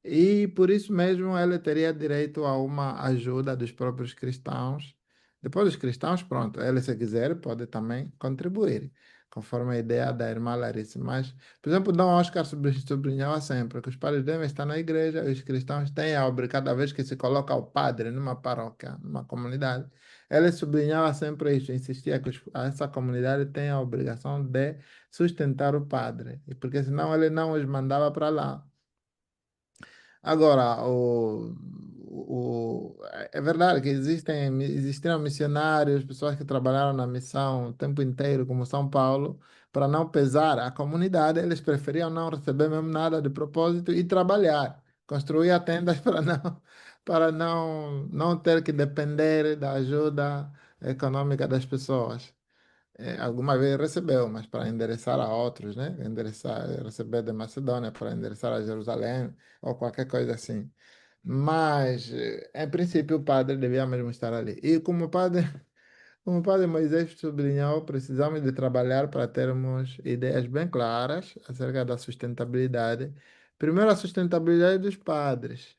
E por isso mesmo ele teria direito a uma ajuda dos próprios cristãos. Depois dos cristãos, pronto, ele se quiser pode também contribuir, conforme a ideia da irmã Larissa. Mas, por exemplo, Dom Oscar sublinhava sempre que os padres devem estar na igreja e os cristãos têm a obrigação, cada vez que se coloca o padre numa paróquia, numa comunidade, ele sublinhava sempre isso, insistia que essa comunidade tem a obrigação de sustentar o padre, e porque senão ele não os mandava para lá. Agora, é verdade que existiram missionários, pessoas que trabalharam na missão o tempo inteiro, como São Paulo, para não pesar a comunidade, eles preferiam não receber mesmo nada de propósito e trabalhar, construir tendas para não ter que depender da ajuda econômica das pessoas. Alguma vez recebeu, mas para endereçar a outros, né? Receber de Macedônia para endereçar a Jerusalém ou qualquer coisa assim. Mas, em princípio, o padre devia mesmo estar ali. E como o padre Moisés sublinhou, precisamos de trabalhar para termos ideias bem claras acerca da sustentabilidade. Primeiro, a sustentabilidade dos padres.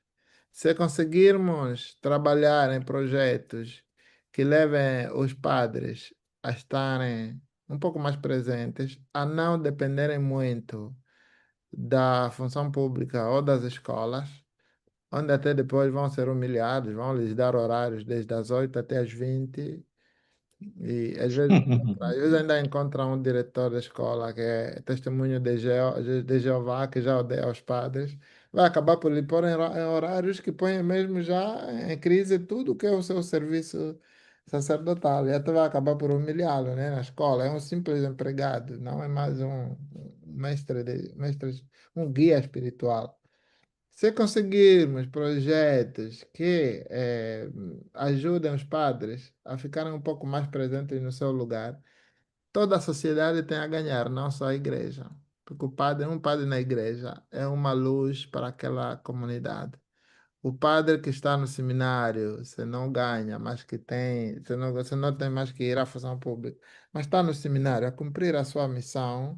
Se conseguirmos trabalhar em projetos que levem os padres a estarem um pouco mais presentes, a não dependerem muito da função pública ou das escolas, onde até depois vão ser humilhados, vão lhes dar horários desde as 8 até as 20 e às vezes ainda encontram um diretor da escola que é testemunho de Jeová, que já odeia os padres, vai acabar por lhe pôr em horários que põem mesmo já em crise tudo que é o seu serviço sacerdotal, e até vai acabar por humilhá-lo, né, na escola. É um simples empregado, não é mais um mestre, um guia espiritual. Se conseguirmos projetos que ajudem os padres a ficarem um pouco mais presentes no seu lugar, toda a sociedade tem a ganhar, não só a igreja. Porque um padre na igreja é uma luz para aquela comunidade. O padre que está no seminário, você não ganha, mas que tem, você não tem mais que ir à função pública, mas está no seminário a cumprir a sua missão.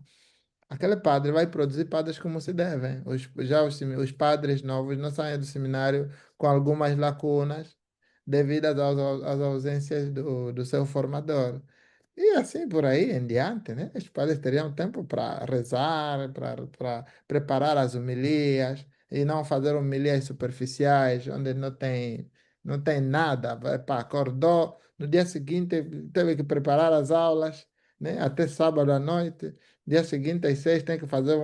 Aquele padre vai produzir padres como se devem. Os padres novos não saem do seminário com algumas lacunas devidas às ausências do seu formador. E assim por aí em diante, né? Os padres teriam tempo para rezar, para preparar as homilias e não fazer homilias superficiais, onde não tem nada. Pá, acordou, no dia seguinte teve que preparar as aulas, né? Até sábado à noite. Dia seguinte, às 6, tem que fazer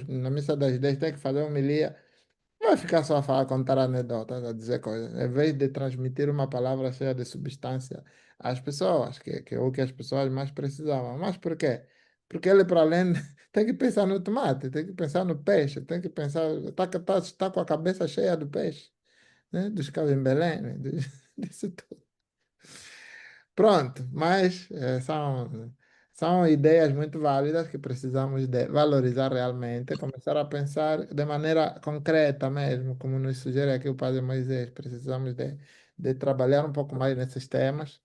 na missa das 10, tem que fazer uma homilia. Não vai ficar só a falar, contar anedotas, a dizer coisas. Em vez de transmitir uma palavra cheia de substância às pessoas, que é o que as pessoas mais precisavam. Mas por quê? Porque ele, para além, tem que pensar no tomate, tem que pensar no peixe, tem que pensar, tá com a cabeça cheia do peixe. né? Dos que estavam em Belém, né? Disso tudo. Pronto, mas são ideias muito válidas que precisamos de valorizar realmente, começar a pensar de maneira concreta mesmo, como nos sugere aqui o Padre Moisés. Precisamos de trabalhar um pouco mais nesses temas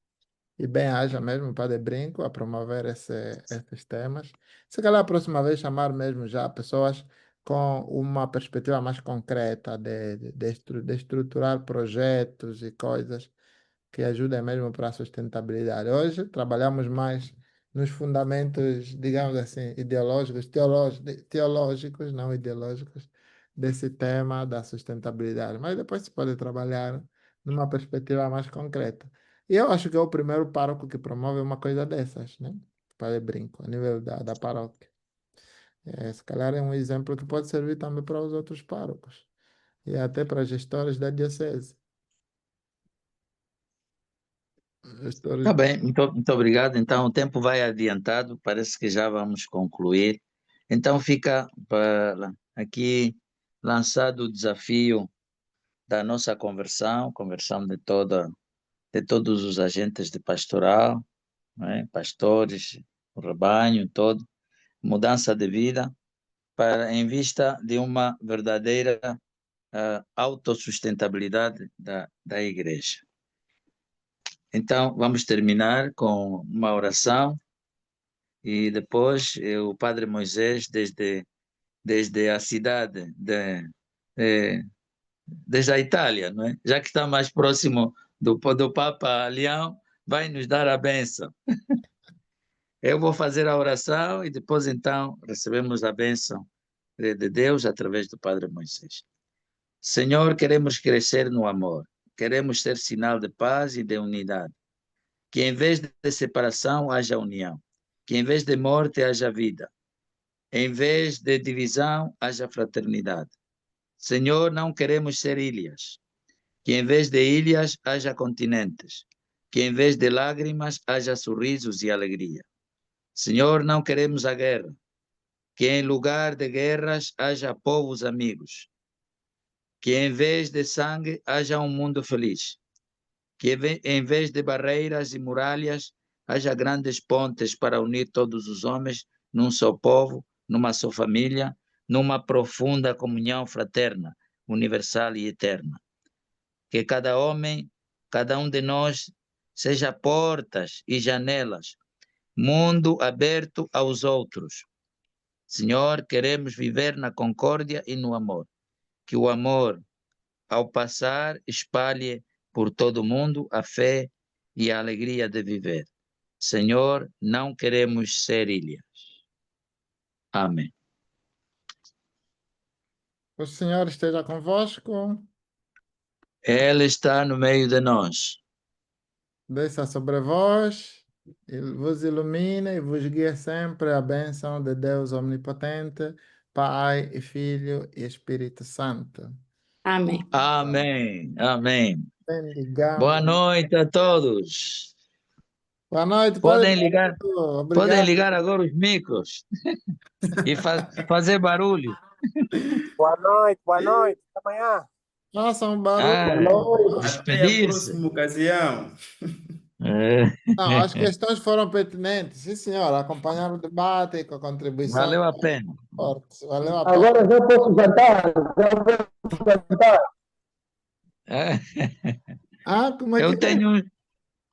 e bem haja mesmo o Padre Brinco a promover esses temas. Se calhar a próxima vez chamar mesmo já pessoas com uma perspectiva mais concreta de estruturar projetos e coisas que ajuda mesmo para a sustentabilidade. Hoje trabalhamos mais nos fundamentos, digamos assim, ideológicos, teológicos, não ideológicos, desse tema da sustentabilidade. Mas depois se pode trabalhar numa perspectiva mais concreta. E eu acho que é o primeiro pároco que promove uma coisa dessas, né? Para brinco, a nível da paróquia. Se calhar é um exemplo que pode servir também para os outros párocos e até para gestores da diocese. Tá bem, muito obrigado. Então, o tempo vai adiantado, parece que já vamos concluir. Então, fica aqui lançado o desafio da nossa conversão de todos os agentes de pastoral, né? Pastores, o rebanho todo, mudança de vida, em vista de uma verdadeira autossustentabilidade da igreja. Então, vamos terminar com uma oração e depois o Padre Moisés, desde a cidade, desde a Itália, não é? Já que está mais próximo do Papa Leão, vai nos dar a bênção. Eu vou fazer a oração e depois, então, recebemos a bênção de Deus através do Padre Moisés. Senhor, queremos crescer no amor, queremos ser sinal de paz e de unidade. Que em vez de separação haja união, que em vez de morte haja vida, em vez de divisão haja fraternidade. Senhor, não queremos ser ilhas, que em vez de ilhas haja continentes, que em vez de lágrimas haja sorrisos e alegria. Senhor, não queremos a guerra, que em lugar de guerras haja povos amigos, que em vez de sangue haja um mundo feliz, que em vez de barreiras e muralhas haja grandes pontes para unir todos os homens num só povo, numa só família, numa profunda comunhão fraterna, universal e eterna. Que cada homem, cada um de nós, seja portas e janelas, mundo aberto aos outros. Senhor, queremos viver na concórdia e no amor. Que o amor, ao passar, espalhe por todo o mundo a fé e a alegria de viver. Senhor, não queremos ser ilhas. Amém. O Senhor esteja convosco, Ele está no meio de nós. desça sobre vós, e vos ilumine e vos guie sempre a bênção de Deus Omnipotente, Pai e Filho e Espírito Santo. Amém. Amém. Amém. Bendigamos. Boa noite a todos. Boa noite, Podem Padre ligar, Bento. podem Obrigado. ligar agora os micros e fazer barulho. Boa noite, boa noite. Até amanhã. Faça um barulho. Até a Despedir-se. próxima ocasião. Não, as questões foram pertinentes. Sim, senhor. Acompanhar o debate com a contribuição Valeu a pena. forte. Valeu a pena. Agora já posso jantar. Já posso jantar. Como é que é?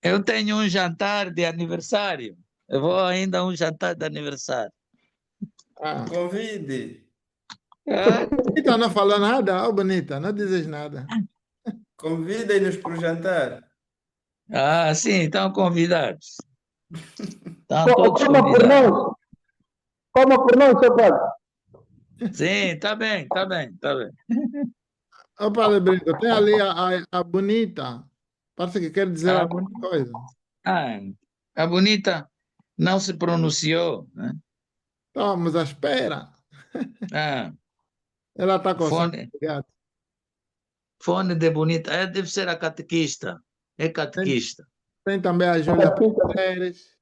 Eu tenho um jantar de aniversário. Eu vou ainda a um jantar de aniversário. Convide. Bonita não falou nada? Bonita, não dizes nada. Convidem-nos para o jantar. Sim, estão convidados. Estão Coma todos por convidados. nós. Coma por nós, seu padre. Sim, está bem, está bem, está bem. Ô, Padre Brito, tem ali a Bonita. Parece que quer dizer A alguma coisa. A Bonita não se pronunciou, né? Estamos à espera. Ela está com o som ligado. Fone de Bonita. Deve ser a catequista. É catequista. Tem também a Júlia Prazeres.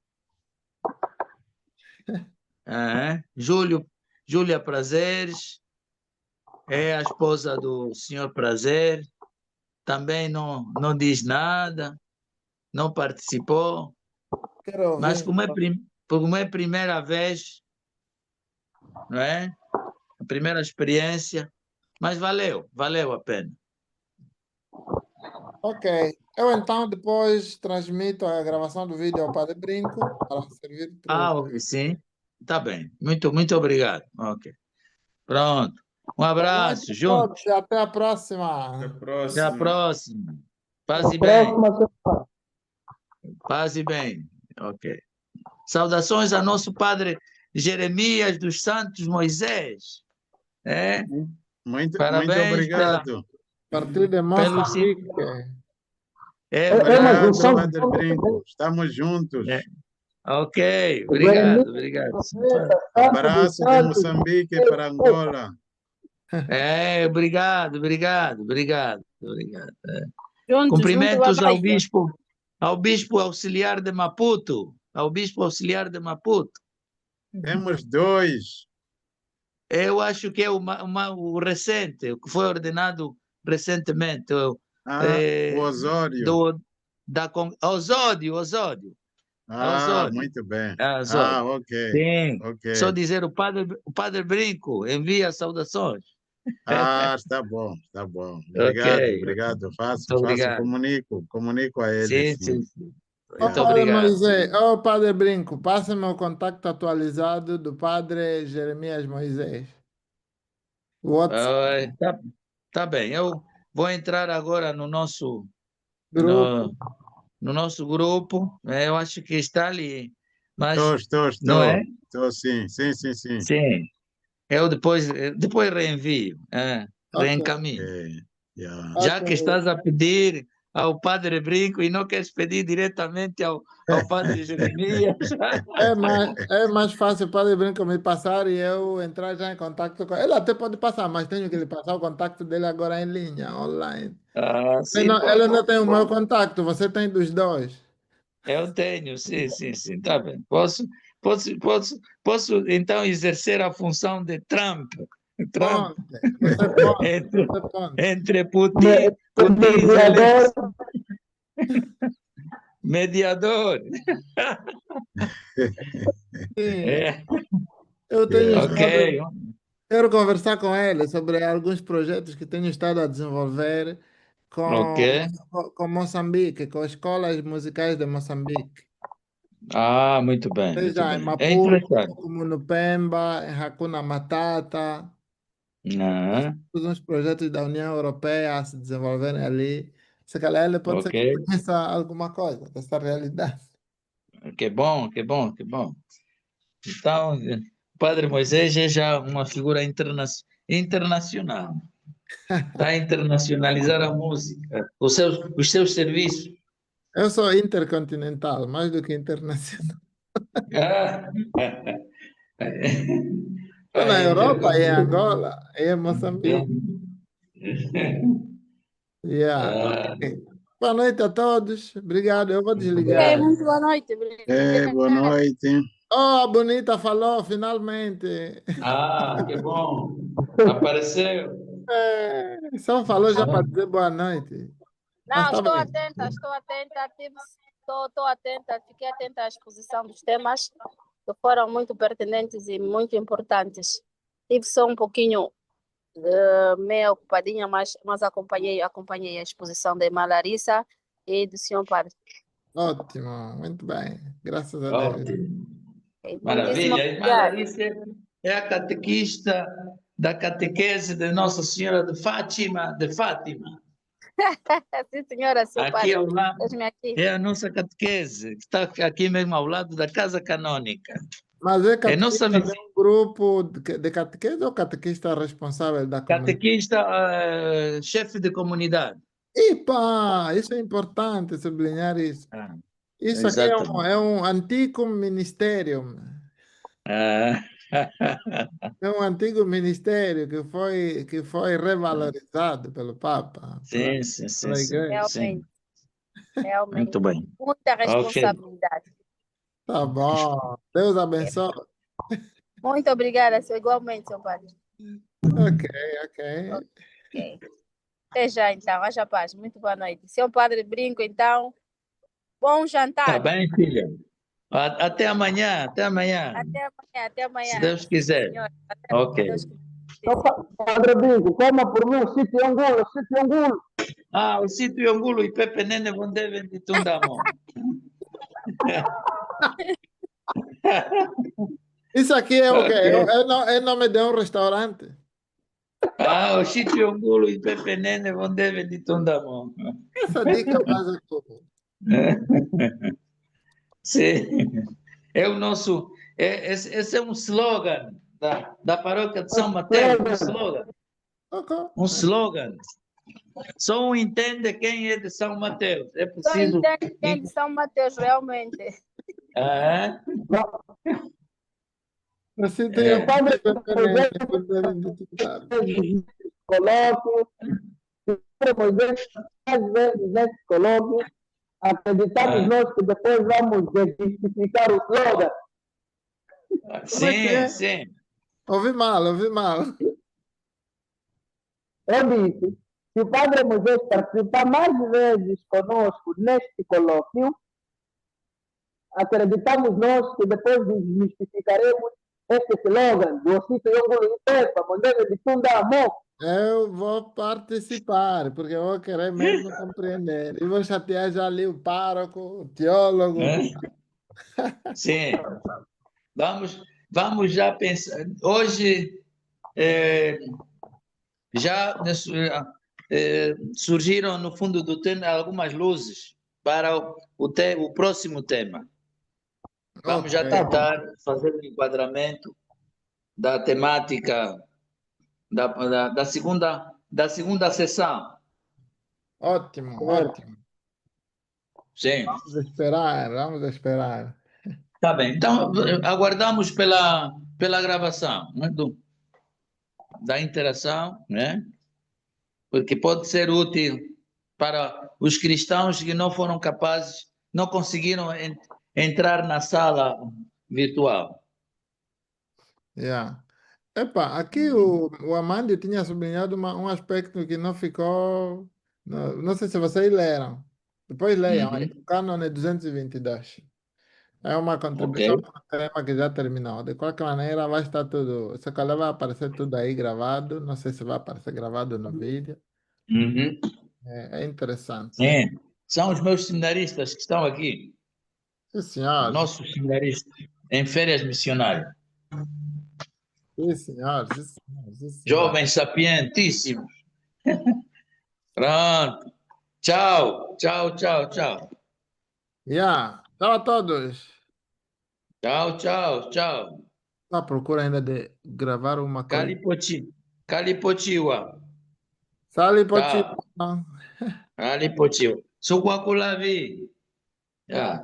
Júlia Prazeres. É a esposa do senhor Prazer. também não diz nada, não participou, Quero mas ouvir. como é primeira vez, não é? A primeira experiência, mas valeu a pena. Ok. Eu então depois transmito a gravação do vídeo ao Padre Brinco para servir para Ok, sim, tá bem. Muito obrigado. Ok, pronto. Um Boa noite abraço, a junto. todos e até a Até a próxima. Até a próxima. próxima. Até Paz a e bem. próxima semana. Paz e bem. Ok. Saudações a nosso padre Jeremias dos Santos Moisés. Muito Parabéns obrigado. Partir de pelo Moçambique. É uma obrigado. Obrigado, junção de Padre Brinco. Estamos juntos. Ok, Jeremias, obrigado. profeta, santo dos Abraço de santos. Moçambique para Angola. Obrigado. Juntos, muito boa Cumprimentos ao noite. bispo auxiliar de Maputo, Temos dois. Eu acho que é o recente, o que foi ordenado recentemente, O Osório. Osódio. Muito bem. Osódio. Ok. Sim. Ok. Só dizer o padre Brinco envia saudações. Está bom, está bom. Ok. Obrigado. Faço, Muito obrigado. comunico a ele, Sim. sim. Ô, Muito Yeah. Padre obrigado. Moisés, ô, Padre Brinco, passa-me o contato atualizado do Padre Jeremias Moisés. WhatsApp, Tá bem. Eu vou entrar agora no nosso grupo. no nosso grupo. Eu acho que está ali, mas Estou. não é? Estou, sim. Sim. Eu depois reenvio, Ok, reencaminho. Yeah. Já ok. que estás a pedir ao Padre Brinco e não queres pedir diretamente ao Padre Jeremias. É mais fácil o Padre Brinco me passar e eu entrar já em contato com ele. Ele até pode passar, mas tenho que lhe passar o contato dele agora em linha, online. Sim, Ele não tem o meu contato, você tem dos dois. eu tenho, sim, tá bem. Posso então exercer a função de Trump Pode, você pode, entre, você pode. entre Putin e Mediador, Zelensky, mediador. Sim, É, eu tenho Yeah. estado. ok, Quero conversar com ele sobre alguns projetos que tenho estado a desenvolver ok. com Moçambique, com escolas musicais de Moçambique. Muito bem, muito Seja em bem. É Maputo, interessante. como no Pemba, em Hakuna Matata. Ah, Todos uns projetos da União Europeia a se desenvolverem ali. Se calhar ele pode ser ok. que conheça alguma coisa dessa realidade. Que bom. Então, o Padre Moisés é já uma figura internacional. Está a internacionalizar a música, os seus serviços. Eu sou intercontinental, mais do que internacional. Ah, Estou na Europa, em intercontinental. Angola, em Moçambique. Yeah, Ah, ok. Boa noite a todos. Obrigado. Eu vou Ok, desligar. muito boa noite. Boa Obrigada. noite. Oh, a Bonita falou, finalmente. que bom. Apareceu. Só falou já para dizer boa noite. Mas Não, está estou bem. atenta, estou atenta, fiquei atenta à exposição dos temas que foram muito pertinentes e muito importantes. Tive só um pouquinho meio ocupadinha, mas acompanhei a exposição da irmã Larissa e do senhor padre. Ótimo, muito bem. Graças a Deus. Ótimo. Okay, muitíssimo Maravilha. A irmã obrigada. Larissa é a catequista da catequese de Nossa Senhora de Fátima. Sim, senhora, seu Aqui padre. ao lado Deixe-me aqui. é a nossa catequese, que está aqui mesmo ao lado da Casa Canônica. Mas é É nossa catequista de um grupo de catequese ou catequista responsável da comunidade? catequista, chefe de comunidade. Epa, isso é importante sublinhar isso. Isso aqui Exatamente. é um antigo ministério. Ah, É um antigo ministério que foi revalorizado pelo Papa, sim, pela igreja. sim. Realmente. Muito bem. Muita Ok. responsabilidade. Tá bom. Deus abençoe. Muito obrigada, igualmente, seu padre. Ok. Ok. Até já, então. Haja paz. Muito boa noite. Seu padre Brinco, então, bom Tá jantar. bem, filha? Até amanhã, até amanhã. Até amanhã. Se Deus quiser. Senhor, até Ok. Deus quiser. Então, Padre Bingo, coma por mim, sítio Angulo, sítio Angulo. Ah, o sítio Angulo e Pepe Nene vão devem de Tundamo. Isso aqui é o quê? É nome de um restaurante? Ah, o sítio Angulo e Pepe Nene vão devem de Tundamo. Essa dica faz tudo. Sim. É o nosso. Esse é um slogan da paróquia de São Mateus. Um slogan. Ok. Um slogan. Só um entende quem é de São Mateus. É Só preciso. entende quem é de São Mateus, realmente. Ah, Assim tem É. a Padre Moisés, colóquio, Padre Moisés, às vezes nesse colóquio, acreditamos nós que depois vamos desmistificar o slogan. Como é que é? sim. Ouvi mal. Eu disse, se o Padre Moisés participar mais vezes conosco neste colóquio, acreditamos nós que depois desmistificaremos este slogan do Ossito Yongulu Pepa, Mondego de Tundamo. Eu vou participar, porque eu vou querer mesmo compreender. E vou chatear já ali o pároco, o teólogo. Sim. Vamos já pensar. Hoje já surgiram no fundo do tema algumas luzes para o próximo tema. Vamos já Ok. tentar fazer um enquadramento da temática da segunda sessão. Ótimo. Sim, Vamos esperar. tá bem. Então, aguardamos pela gravação, né, da interação, né? Porque pode ser útil para os cristãos que não foram capazes, não conseguiram entrar na sala virtual. Yeah. Epa, aqui o Amandio tinha sublinhado um aspecto que não ficou. Não sei se vocês leram. Depois leiam, aí, o Cânone 222. É uma contribuição Ok. para um tema que já terminou. De qualquer maneira, vai estar tudo. Se calhar vai aparecer tudo aí gravado. Não sei se vai aparecer gravado no vídeo. Uhum. É interessante. Sim. São os meus seminaristas que estão aqui, Sim, senhor. nossos seminaristas, em férias missionárias. Sim, senhor. Sim, senhor. Sim, senhor. Jovens sapientíssimos. Pronto. Tchau. Yeah. Tchau a todos. Tchau. Estou à procura ainda de gravar uma coisa. Calipotiwa. Sali pode. Tchau. Calipotiwa. Sukwakulavi. Yeah.